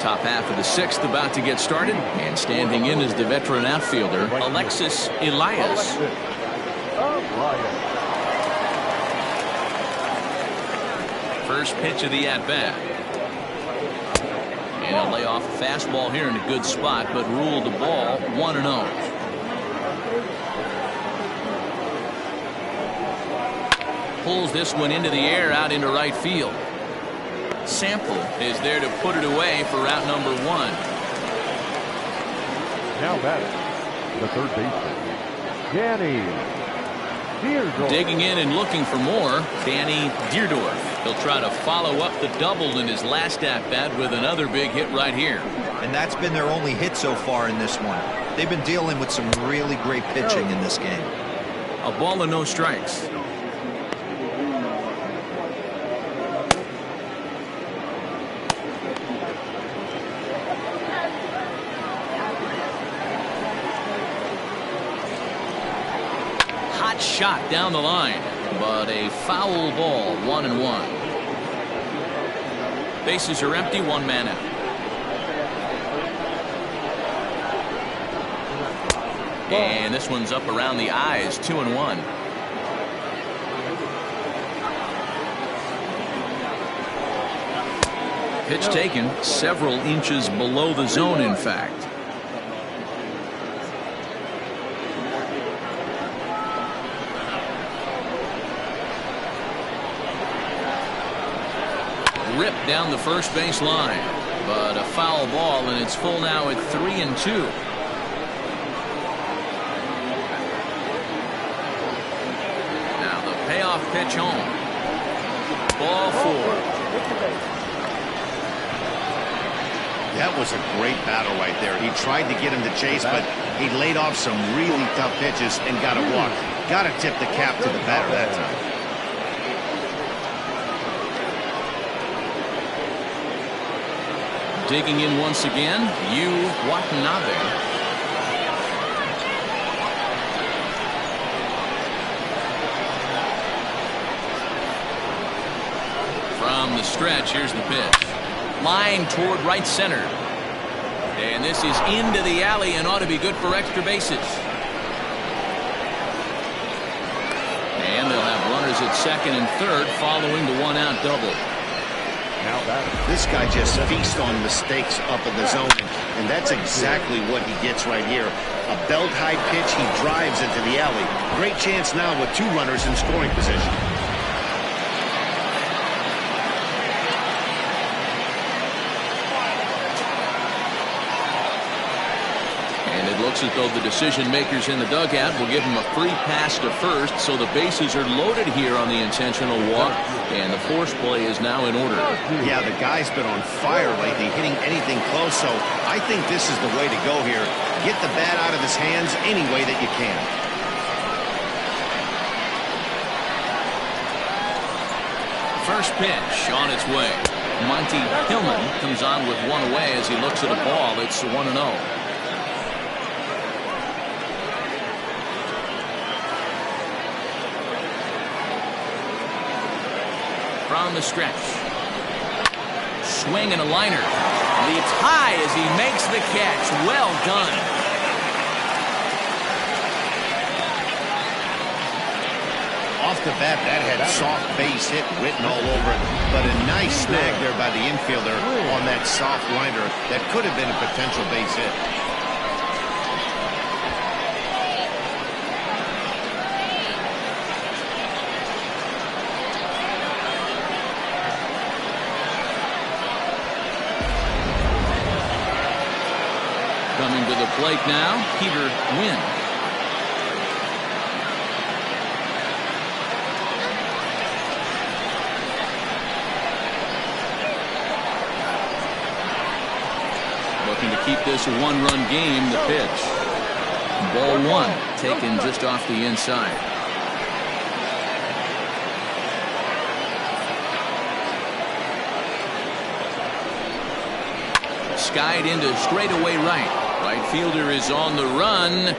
Top half of the 6th about to get started, and standing in is the veteran outfielder Alexis Elias. First pitch of the at-bat. And he'll lay off a fastball here in a good spot, but ruled the ball 1-0. Pulls this one into the air out into right field. Sample is there to put it away for route number 1. Now batting, the third baseman, Danny Deerdorf. Digging in and looking for more, Danny Deerdorf. He'll try to follow up the double in his last at-bat with another big hit right here. And that's been their only hit so far in this one. They've been dealing with some really great pitching in this game. A ball and no strikes. Shot down the line, but a foul ball. 1-1. Bases are empty, 1 man out. And this one's up around the eyes. 2-1. Pitch taken several inches below the zone, in fact. Ripped down the first base line, but a foul ball, and it's full now at 3-2. Now the payoff pitch home. Ball 4. That was a great battle right there. He tried to get him to chase, but he laid off some really tough pitches and got a walk. Got to tip the cap to the batter that time. Digging in once again, Yu Watanabe. From the stretch, here's the pitch. Line toward right center. And this is into the alley and ought to be good for extra bases. And they'll have runners at second and third following the 1-out double. This guy just feasts on mistakes up in the zone, and that's exactly what he gets right here. A belt-high pitch, he drives into the alley. Great chance now with 2 runners in scoring position. And it looks as though the decision makers in the dugout will give him a free pass to first, so the bases are loaded here on the intentional walk, and the force play is now in order. Yeah, the guy's been on fire lately, hitting anything close, so I think this is the way to go here. Get the bat out of his hands any way that you can. First pitch on its way. Monty Hillman comes on with 1 away as he looks at a ball. It's 1-0. From the stretch. Swing and a liner. Leaps high as he makes the catch. Well done. Off the bat, that had soft base hit written all over it, but a nice snag there by the infielder on that soft liner that could have been a potential base hit. Coming to the plate now, Peter Wynn. Looking to keep this a 1-run game. The pitch. Ball 1, taken just off the inside. skied into straightaway right. Right fielder is on the run.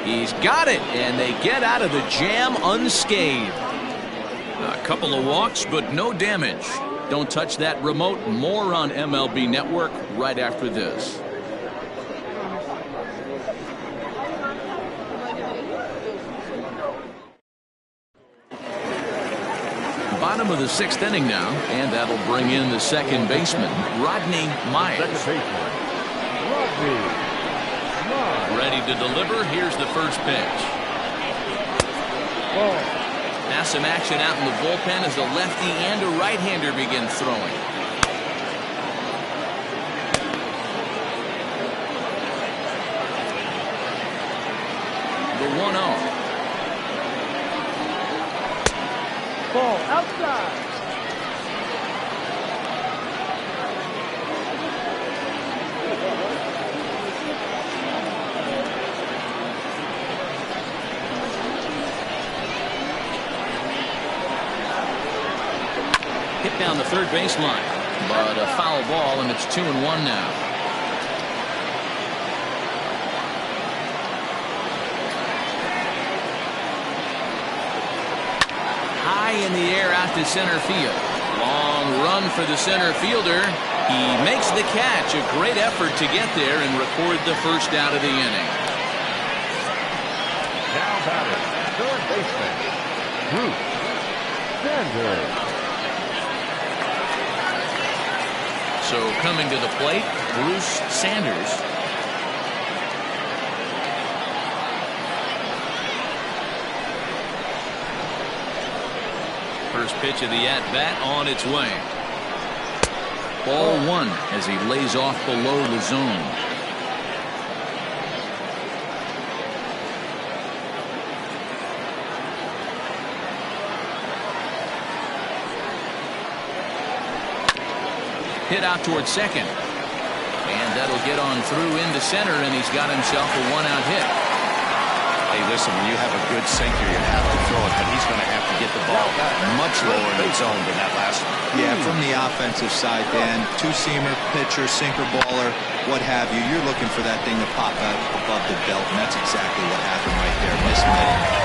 He's got it, and they get out of the jam unscathed. A couple of walks, but no damage. Don't touch that remote. More on MLB Network right after this. Bottom of the 6th inning now, and that'll bring in the second baseman, Rodney Myers. Ready to deliver. Here's the first pitch. Now some action out in the bullpen as a lefty and a right-hander begin throwing. The 1-0. Ball outside. Hit down the third baseline, but a foul ball, and it's 2-1 now. High in the air out to center field. Long run for the center fielder. He makes the catch. A great effort to get there and record the first out of the inning. Now batting, third baseman, Bruce Sanders. So coming to the plate, Bruce Sanders. First pitch of the at-bat on its way. Ball 1 as he lays off below the zone. Hit out towards second. And that'll get on through into center, and he's got himself a 1-out hit. Hey, listen, when you have a good sinker, you have to throw it, but he's going to have to get the ball much lower in the zone than that last one. Yeah, from the offensive side, Dan, two-seamer, pitcher, sinker, baller, what have you, you're looking for that thing to pop out above the belt, and that's exactly what happened right there. Mismatch.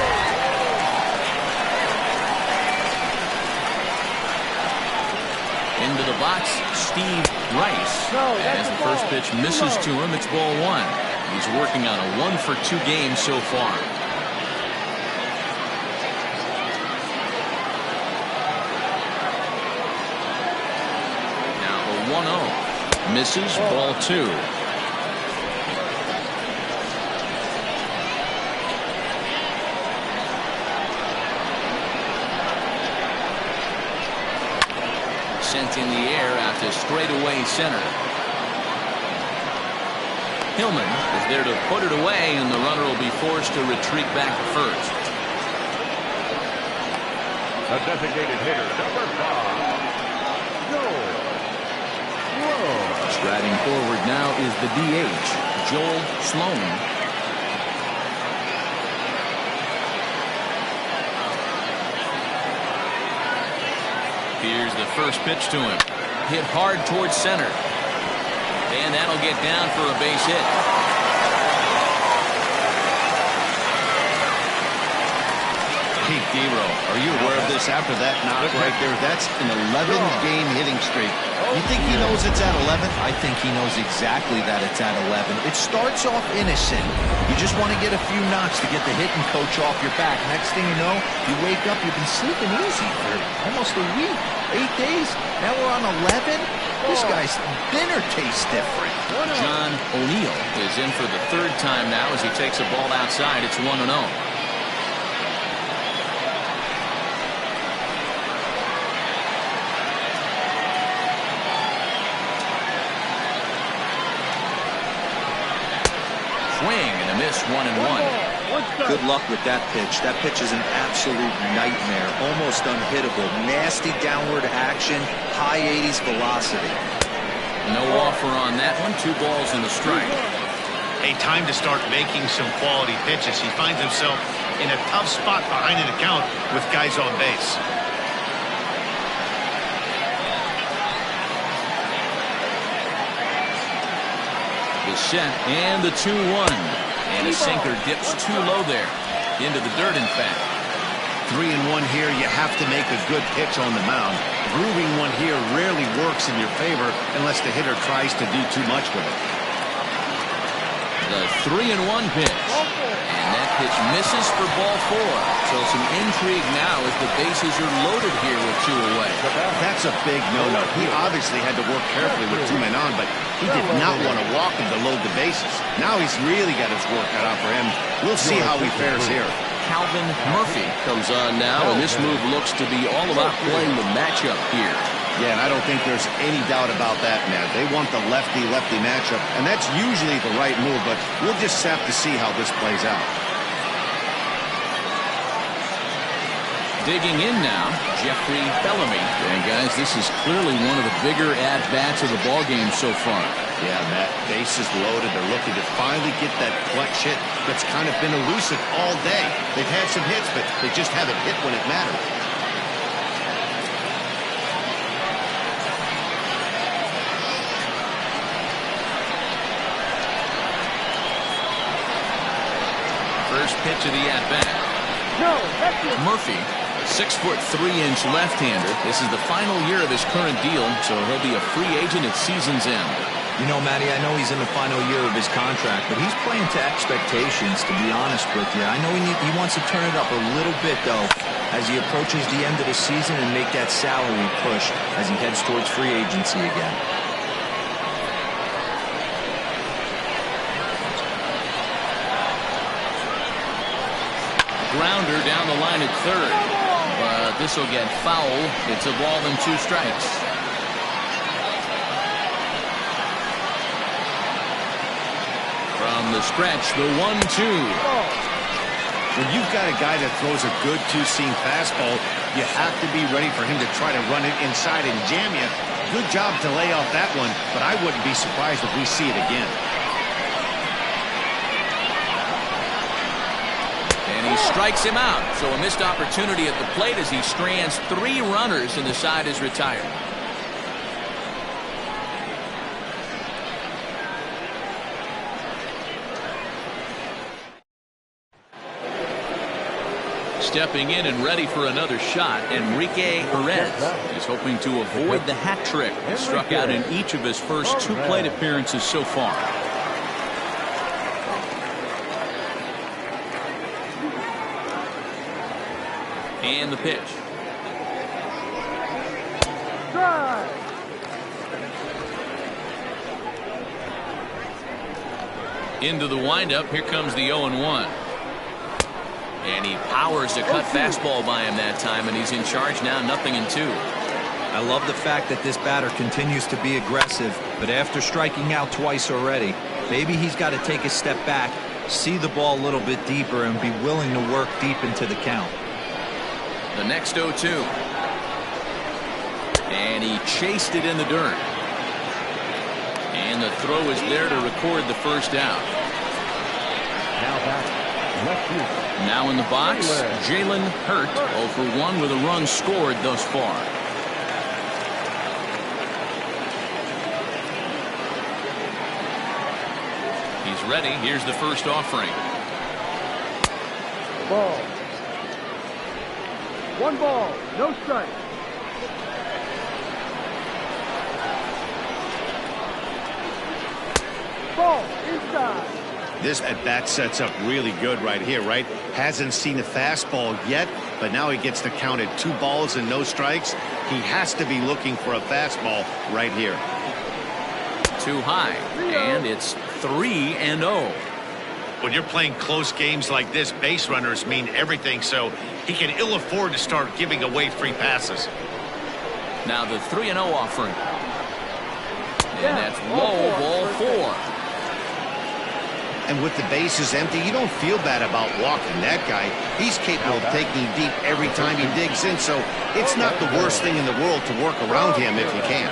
Into the box, Steve Rice. As the first pitch misses to him, it's ball 1. He's working on a 1-for-2 game so far. Now the 1-0. Misses, ball 2. Sent in the air out to straightaway center. Hillman is there to put it away, and the runner will be forced to retreat back to first. A designated hitter, number 5. Joel. Whoa. Striding forward now is the DH, Joel Sloan. Here's the first pitch to him. Hit hard towards center. And that'll get down for a base hit. Pete Dero, are you aware of this? After that knock right there, that's an 11-game hitting streak. You think he knows it's at 11? I think he knows exactly that it's at 11. It starts off innocent. You just want to get a few knocks to get the hitting coach off your back. Next thing you know, you wake up, you've been sleeping easy for almost a week, 8 days. Now we're on 11. This guy's dinner tastes different. John O'Neill is in for the 3rd time now as he takes a ball outside. It's 1-0. Swing and a miss, 1-1. Good luck with that pitch. That pitch is an absolute nightmare. Almost unhittable. Nasty downward action. High 80s velocity. No offer on that one. 2 balls and a strike. Hey, time to start making some quality pitches. He finds himself in a tough spot behind an account with guys on base. is set, and the 2-1. And a sinker dips too low there. Into the dirt, in fact. 3-1 here. You have to make a good pitch on the mound. Grooving one here rarely works in your favor unless the hitter tries to do too much with it. The 3-1 pitch. And that pitch misses for ball 4. So some intrigue now as the bases are loaded here with 2 away. That's a big no-no. He obviously had to work carefully with 2 men on, but he did not want to walk him to load the bases. Now he's really got his work cut out for him. We'll see how he fares here. Calvin Murphy comes on now, and this move looks to be all about playing the matchup here. Yeah, and I don't think there's any doubt about that, Matt. They want the lefty-lefty matchup, and that's usually the right move, but we'll just have to see how this plays out. Digging in now, Jeffrey Bellamy. And guys, this is clearly one of the bigger at-bats of the ballgame so far. Yeah, Matt, bases loaded. They're looking to finally get that clutch hit that's kind of been elusive all day. They've had some hits, but they just haven't hit when it mattered. First pitch of the at-bat. Murphy, 6'3" left-hander. This is the final year of his current deal, so he'll be a free agent at season's end. You know, Matty, I know he's in the final year of his contract, but he's playing to expectations, to be honest with you. I know he wants to turn it up a little bit, though, as he approaches the end of the season and make that salary push as he heads towards free agency again. Grounder down the line at third, but this will get foul. It's a ball and 2 strikes. From the stretch, the 1-2. When you've got a guy that throws a good 2-seam fastball, you have to be ready for him to try to run it inside and jam you. Good job to lay off that one, but I wouldn't be surprised if we see it again. And he strikes him out. So a missed opportunity at the plate as he strands 3 runners and the side is retired. Stepping in and ready for another shot, Enrique Perez is hoping to avoid the hat trick. He struck out in each of his first 2 plate appearances so far. And the pitch. Into the windup. Here comes the 0-1. And he powers a cut fastball by him that time, and he's in charge now, 0-2. I love the fact that this batter continues to be aggressive, but after striking out twice already, maybe he's got to take a step back, see the ball a little bit deeper, and be willing to work deep into the count. The next 0-2. And he chased it in the dirt. And the throw is there to record the first out. Now in the box, Jalen Hurt, 0 for 1 with a run scored thus far. He's ready. Here's the first offering. Ball. 1 ball, no strike. Ball inside. This at-bat sets up really good right here, right? Hasn't seen a fastball yet, but now he gets to count at 2 balls and no strikes. He has to be looking for a fastball right here. Too high, and it's 3-0. When you're playing close games like this, base runners mean everything, so he can ill afford to start giving away free passes. Now the 3-0 offering. And that's low, ball 4. And with the bases empty, you don't feel bad about walking that guy. He's capable of taking deep every time he digs in, so it's not the worst thing in the world to work around him if you can.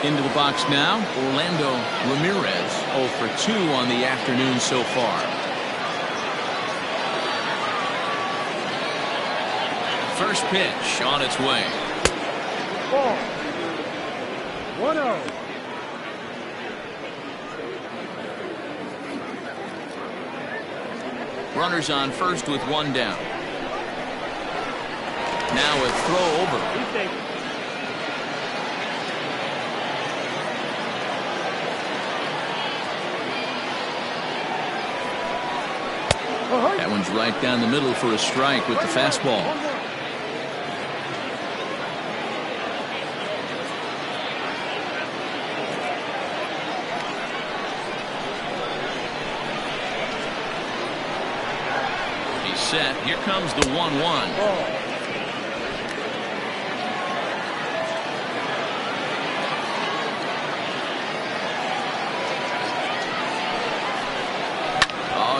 Into the box now, Orlando Ramirez, 0 for 2 on the afternoon so far. First pitch on its way. Ball. 1-0. Runners on first with one down. Now a throw over. That one's right down the middle for a strike with the fastball. He's set. Here comes the 1-1.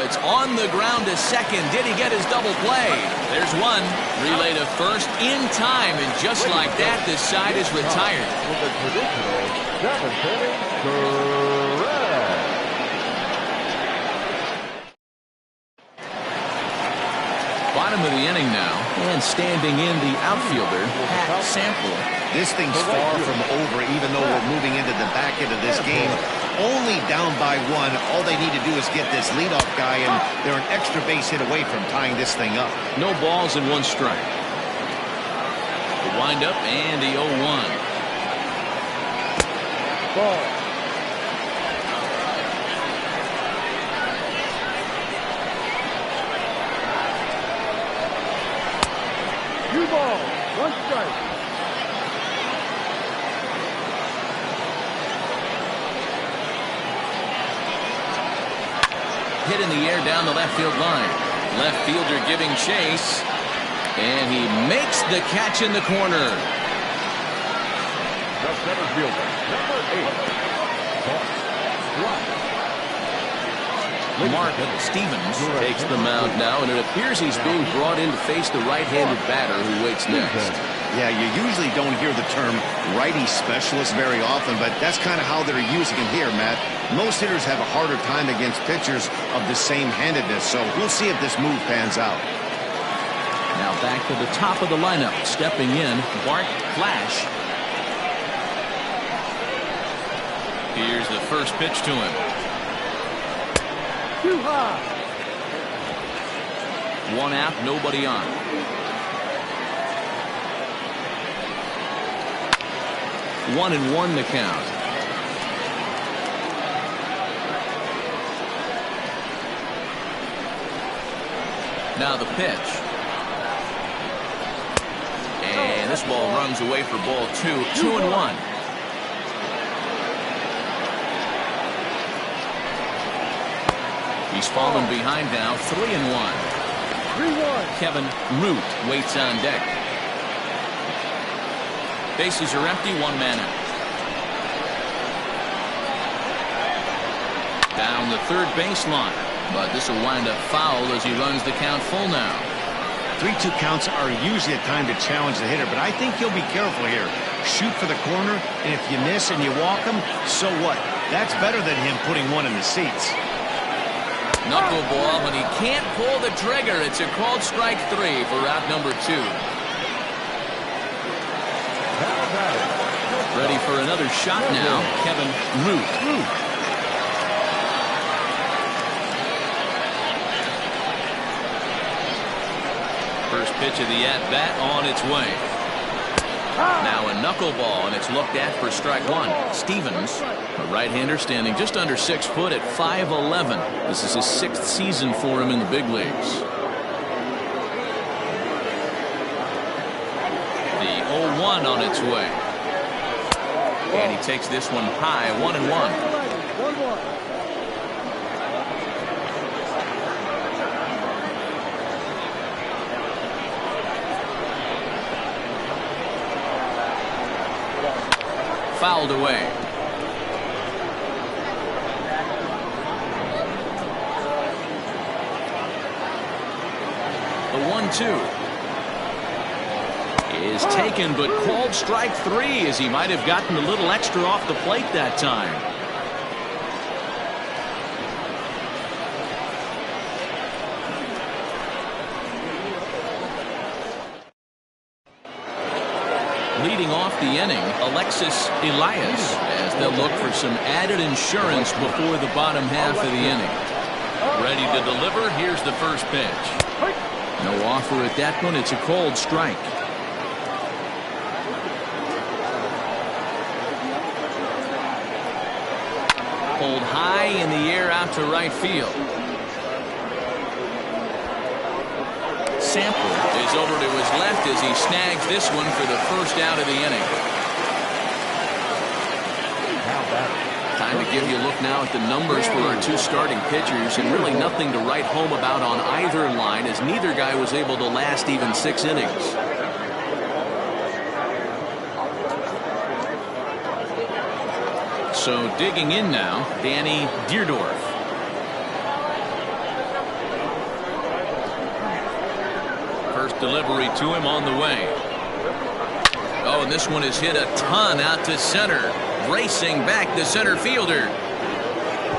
It's on the ground to second. Did he get his double play? There's one. Relay to first in time, and just like that, this side is retired. With a traditional 7th inning correct. Bottom of the inning now, and standing in the outfielder, Pat Sample. This thing's far from over, even though we're moving into the back end of this game. Only down by one. All they need to do is get this leadoff guy, and they're an extra base hit away from tying this thing up. No balls and one strike. The windup and the 0-1. Ball. Two balls. One strike. Hit in the air down the left field line. Left fielder giving chase. And he makes the catch in the corner. The center fielder, number 8. Mark Stevens takes the mound now, and it appears he's being brought in to face the right-handed batter who waits next. Yeah, you usually don't hear the term righty specialist very often, but that's kind of how they're using it here, Matt. Most hitters have a harder time against pitchers of the same handedness, so we'll see if this move pans out. Now back to the top of the lineup. Stepping in, Bart Flash. Here's the first pitch to him. Too high. One out, nobody on. One and one the count. Now the pitch. And this ball runs away for ball two. 2-1. He's fallen behind now. 3-1. 3-1. Kevin Root waits on deck. Bases are empty, one man out. Down the third baseline, but this will wind up foul as he runs the count full now. 3-2 counts are usually a time to challenge the hitter, but I think you'll be careful here. Shoot for the corner, and if you miss and you walk him, so what? That's better than him putting one in the seats. Knuckleball, and he can't pull the trigger. It's a called strike 3 for out number 2. Ready for another shot now, Kevin Root. First pitch of the at-bat on its way. Now a knuckleball, and it's looked at for strike 1. Stevens, a right-hander standing just under 6 foot at 5'11". This is his 6th season for him in the big leagues. The 0-1 on its way. And he takes this one high, 1-1. Fouled away. The 1-2 is taken, but called strike 3 as he might have gotten a little extra off the plate that time. leading off the inning, Alexis Elias, as they'll look for some added insurance before the bottom half of the inning. Ready to deliver. Here's the first pitch. No offer at that one. It's a cold strike. Pulled high in the air out to right field. Sample is over to his left as he snags this one for the first out of the inning. Time to give you a look now at the numbers for our two starting pitchers, and really nothing to write home about on either line, as neither guy was able to last even 6 innings. So digging in now, Danny Deerdorf. First delivery to him on the way. Oh, and this one is hit a ton out to center. Racing back the center fielder.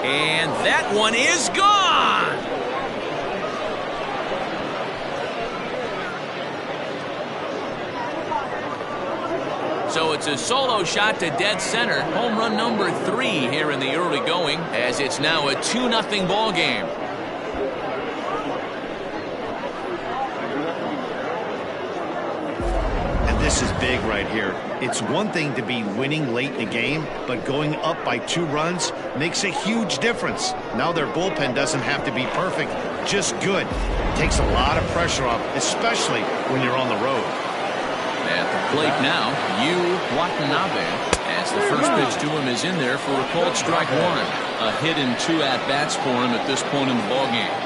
And that one is gone. So it's a solo shot to dead center. Home run number 3 here in the early going, as it's now a 2-0 ball game. This is big right here. It's one thing to be winning late in the game, but going up by 2 runs makes a huge difference. Now their bullpen doesn't have to be perfect, just good. Takes a lot of pressure off, especially when you're on the road. At the plate now, Yu Watanabe, as the first pitch to him is in there for a called strike 1. A hit and 2 at-bats for him at this point in the ballgame.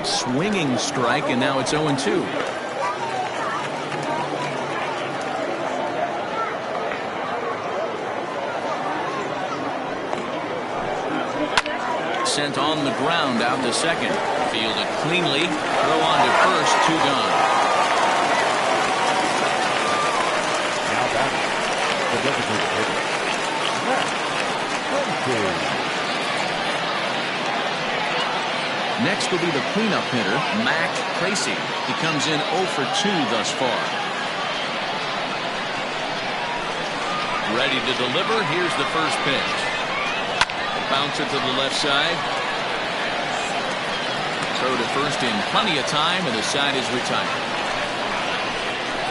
Swinging strike, and now it's 0-2. Sent on the ground out to second. Fielded cleanly. Throw on to first. 2 gone. Now batting, the designated hitter, Matt. Next will be the cleanup hitter, Mac Tracy. He comes in 0 for 2 thus far. Ready to deliver. Here's the first pitch. Bouncer to the left side. Throw to first in plenty of time, and the side is retired.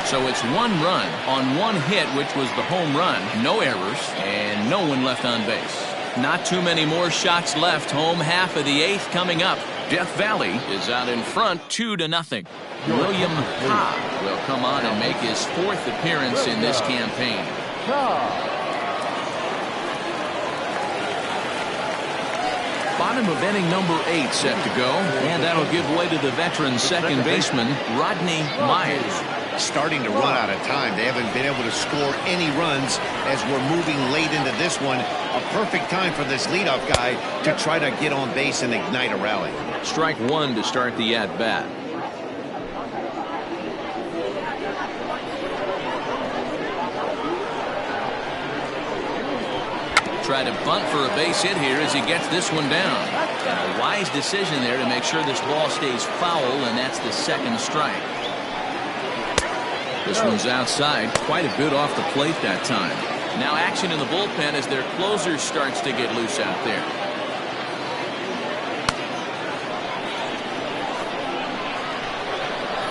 So it's 1 run on 1 hit, which was the home run. No errors, and no one left on base. Not too many more shots left. Home half of the 8th coming up. Death Valley is out in front 2-0. William Ha will come on and make his 4th appearance in this campaign. Bottom of inning number 8 set to go, and that'll give way to the veteran second baseman, Rodney Myers. Starting to run out of time. They haven't been able to score any runs as we're moving late into this one. A perfect time for this leadoff guy to try to get on base and ignite a rally. Strike 1 to start the at-bat. Try to bunt for a base hit here as he gets this one down. And a wise decision there to make sure this ball stays foul, and that's the 2nd strike. This one's outside, quite a bit off the plate that time. Now action in the bullpen as their closer starts to get loose out there.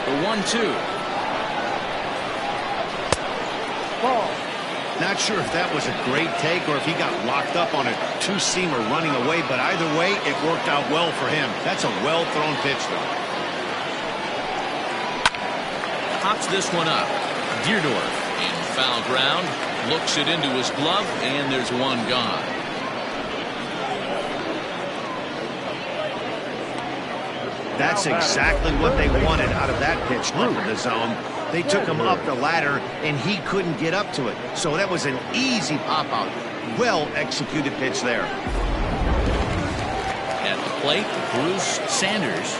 The 1-2. Ball. Not sure if that was a great take or if he got locked up on a 2-seamer running away, but either way, it worked out well for him. That's a well-thrown pitch, though. Pops this one up. Deerdorf in foul ground. Looks it into his glove, and there's 1 gone. That's exactly what they wanted out of that pitch up in the zone. They took him up the ladder, and he couldn't get up to it. So that was an easy pop-out. Well-executed pitch there. At the plate, Bruce Sanders.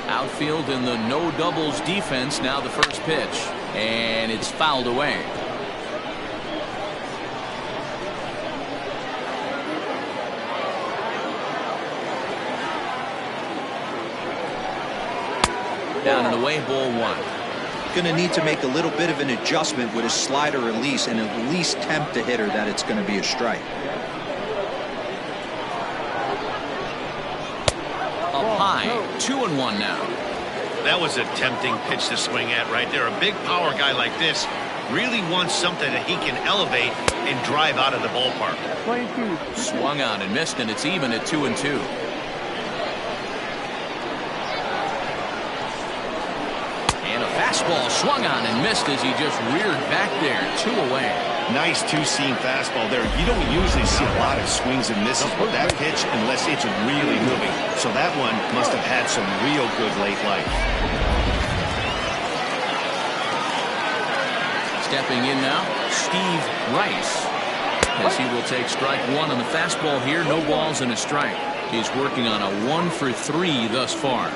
Outfield in the no doubles defense. Now the first pitch, and it's fouled away. Down and away, ball one. Going to need to make a little bit of an adjustment with his slider release and at least tempt the hitter that it's going to be a strike. Up high, 2-1 now. That was a tempting pitch to swing at right there. A big power guy like this really wants something that he can elevate and drive out of the ballpark. Swung on and missed, and it's even at 2-2. And a fastball swung on and missed as he just reared back there. 2 away. Nice two-seam fastball there. You don't usually see a lot of swings and misses with that pitch unless it's really moving. So that one must have had some real good late life. Stepping in now, Steve Rice, as he will take strike one on the fastball here. No balls and a strike. He's working on a 1 for 3 thus far.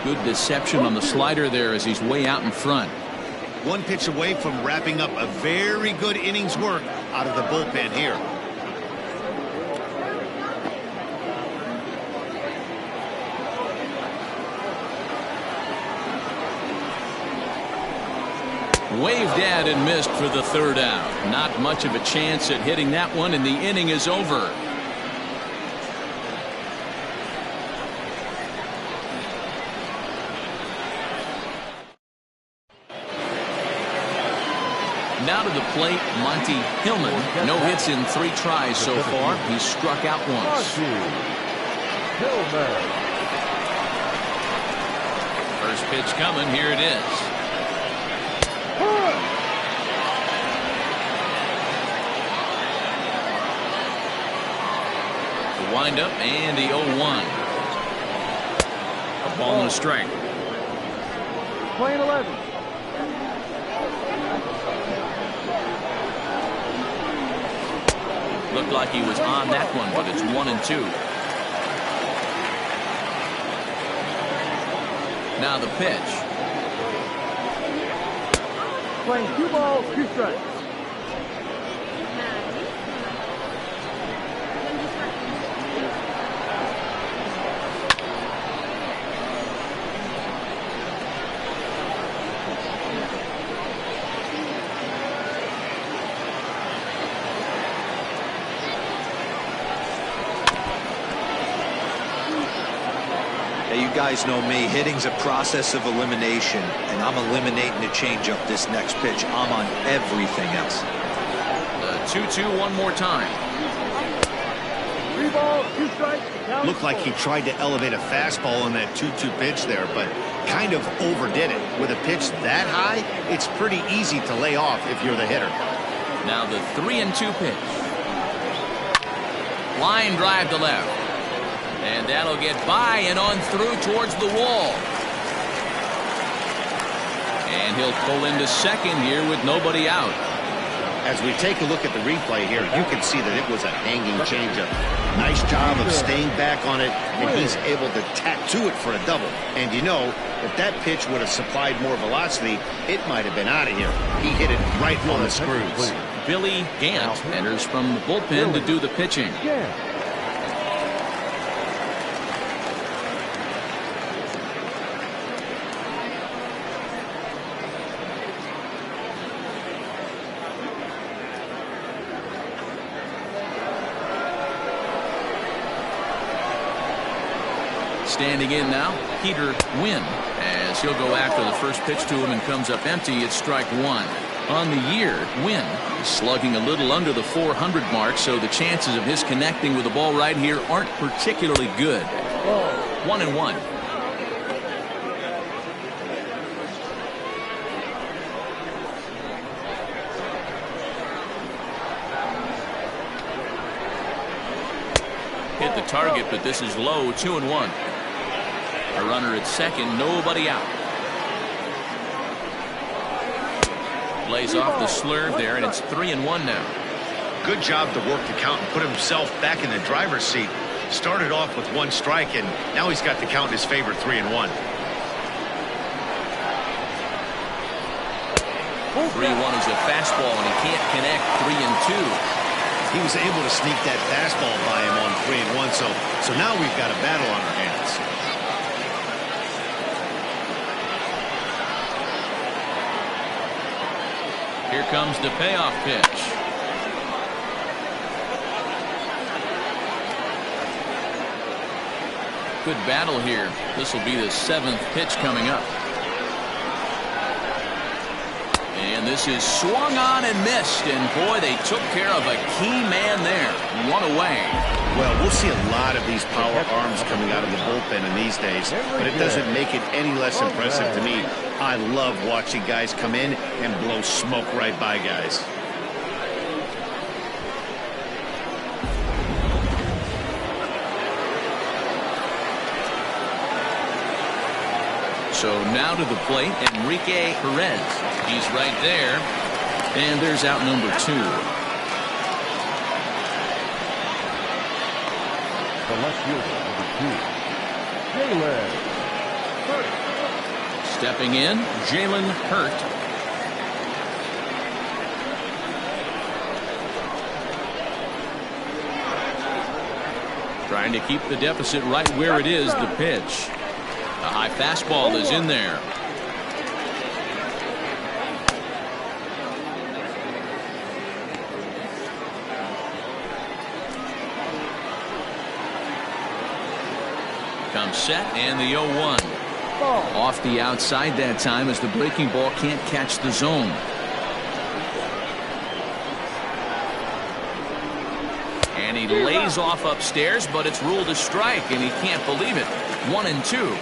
Good deception on the slider there as he's way out in front. One pitch away from wrapping up a very good innings work out of the bullpen here. Waved at and missed for the 3rd out. Not much of a chance at hitting that one, and the inning is over. Now to the plate, Monty Hillman. No hits in 3 tries so far. He's struck out once. First pitch coming. Here it is. The windup and the 0-1. A ball and a strike. Playing 11. Looked like he was on that one, but it's 1-2. Now the pitch. Playing 2 balls, 2 strikes. You guys know me, hitting's a process of elimination, and I'm eliminating the changeup this next pitch. I'm on everything else. The 2-2 one more time. 3 balls, 2 strikes. Looked like he tried to elevate a fastball on that 2-2 pitch there, but kind of overdid it. With a pitch that high, it's pretty easy to lay off if you're the hitter. Now the 3-2 pitch. Line drive to left. And that'll get by and on through towards the wall. And he'll pull into second here with nobody out. As we take a look at the replay here, you can see that it was a hanging changeup. Nice job of staying back on it, and he's able to tattoo it for a double. And you know, if that pitch would have supplied more velocity, it might have been out of here. He hit it right on the screws. Billy Gant enters from the bullpen to do the pitching. Standing in now, Peter Wynn, as he'll go after the first pitch to him and comes up empty. It's strike one. On the year, Wynn is slugging a little under the 400 mark, so the chances of his connecting with the ball right here aren't particularly good. 1-1. Hit the target, but this is low. 2-1. A runner at second, nobody out. Lays off the slurve there, and it's 3-1 now. Good job to work the count and put himself back in the driver's seat. Started off with 1 strike, and now he's got the count in his favor, 3-1. 3-1 is a fastball, and he can't connect. 3-2. He was able to sneak that fastball by him on 3-1. So now we've got a battle on our hands. Here comes the payoff pitch. Good battle here. This will be the 7th pitch coming up. And this is swung on and missed. And boy, they took care of a key man there. One away. Well, we'll see a lot of these power arms coming out of the bullpen in these days, but it doesn't make it any less impressive to me. I love watching guys come in and blow smoke right by guys. So now to the plate, Enrique Perez. He's right there. And there's out number 2. The left fielder, number 2, Jalen Hurt. Stepping in, Jalen Hurt. Trying to keep the deficit right where it is, the pitch. A high fastball is in there. Comes set and the 0-1. Off the outside that time as the breaking ball can't catch the zone. And he lays off upstairs, but it's ruled a strike, and he can't believe it. 1-2.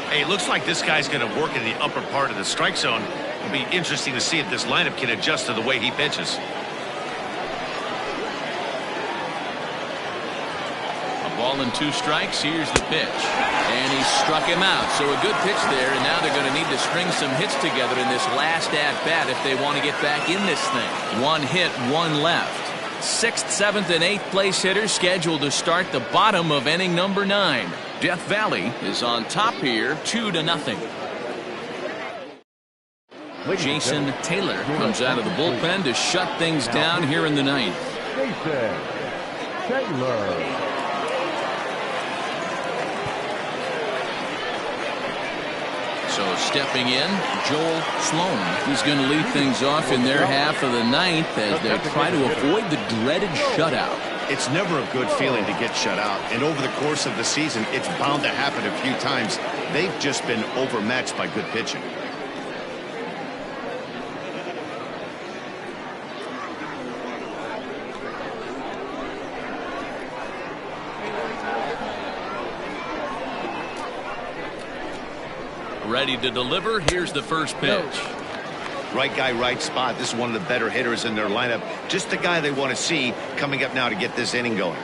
Hey, it looks like this guy's going to work in the upper part of the strike zone. It'll be interesting to see if this lineup can adjust to the way he pitches. A ball and 2 strikes. Here's the pitch. And he struck him out. So a good pitch there, and now they're going to need to string some hits together in this last at-bat if they want to get back in this thing. 1 hit, 1 left. 6th, 7th, and 8th place hitters scheduled to start the bottom of inning number 9. Death Valley is on top here, 2-0. Jason Taylor comes out of the bullpen to shut things down here in the 9th. Jason Taylor. So stepping in, Joel Sloan. He's going to lead things off in their half of the 9th as they try to avoid the dreaded shutout. It's never a good feeling to get shut out, and over the course of the season, it's bound to happen a few times. They've just been overmatched by good pitching. Ready to deliver. Here's the first pitch. Right guy, right spot. This is one of the better hitters in their lineup. Just the guy they want to see coming up now to get this inning going.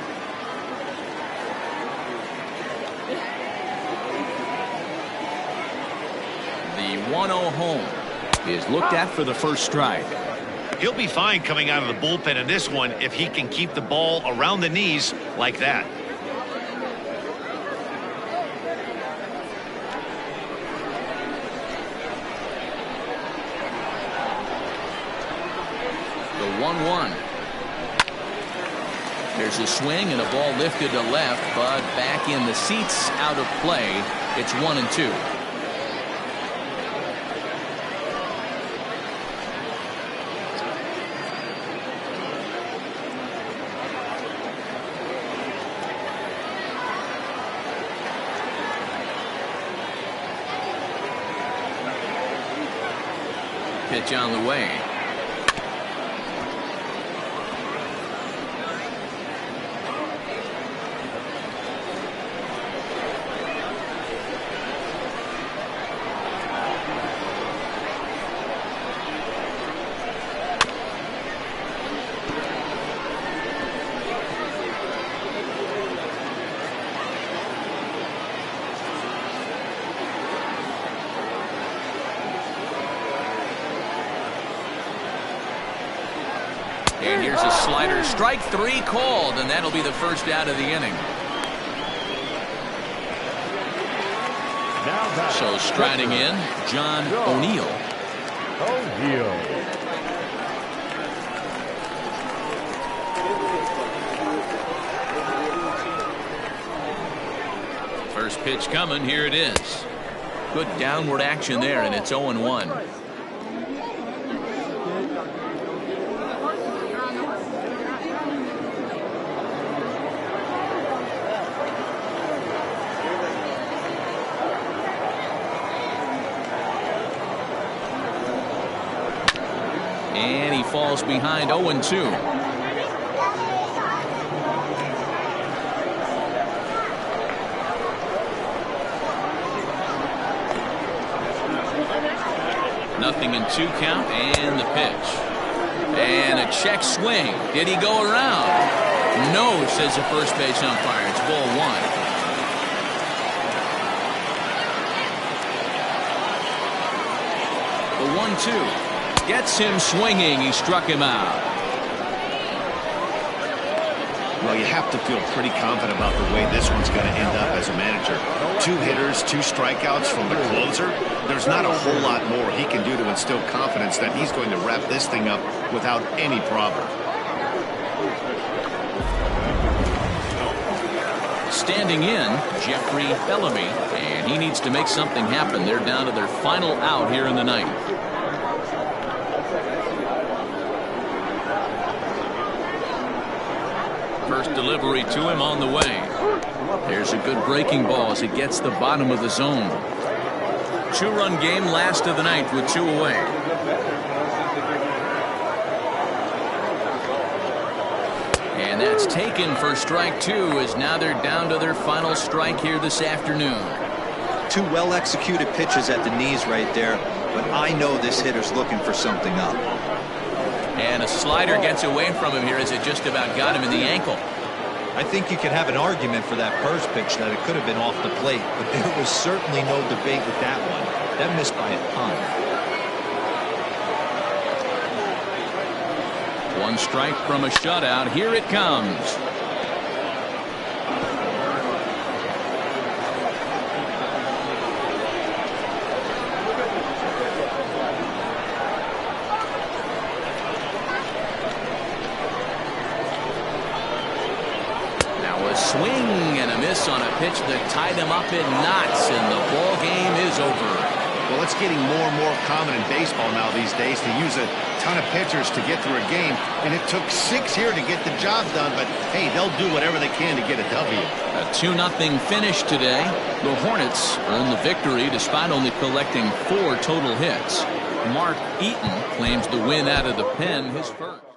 The 1-0 home is looked at for the first strike. He'll be fine coming out of the bullpen in this one if he can keep the ball around the knees like that. The 1-1. There's a swing and a ball lifted to left, but back in the seats, out of play. It's 1-2. Pitch on the way. And here's a slider. Strike 3 called, and that'll be the first out of the inning. So striding in, John O'Neill. Pitch coming. Here it is. Good downward action there, and it's 0-1. And he falls behind 0-2. Nothing in 2 count, and the pitch. And a check swing. Did he go around? No, says the first base umpire. It's ball 1. The 1-2. Gets him swinging. He struck him out. Well, you have to feel pretty confident about the way this one's going to end up as a manager. 2 hitters, 2 strikeouts from the closer. There's not a whole lot more he can do to instill confidence that he's going to wrap this thing up without any problem. Standing in, Jeffrey Bellamy, and he needs to make something happen. They're down to their final out here in the ninth. First delivery to him on the way. There's a good breaking ball as it gets the bottom of the zone. 2-run game, last of the ninth with 2 away. And that's taken for strike 2, as now they're down to their final strike here this afternoon. 2 well-executed pitches at the knees right there, but I know this hitter's looking for something up. And a slider gets away from him here as it just about got him in the ankle. I think you could have an argument for that first pitch that it could have been off the plate, but there was certainly no debate with that one. That missed by a ton. 1 strike from a shutout. Here it comes. Swing and a miss on a pitch that tied him up in knots, and the ball game is over. Well, it's getting more and more common in baseball now these days to use a ton of pitchers to get through a game, and it took 6 here to get the job done, but hey, they'll do whatever they can to get a W. A 2-0 finish today. The Hornets earned the victory despite only collecting 4 total hits. Mark Eaton claims the win out of the pen, his first.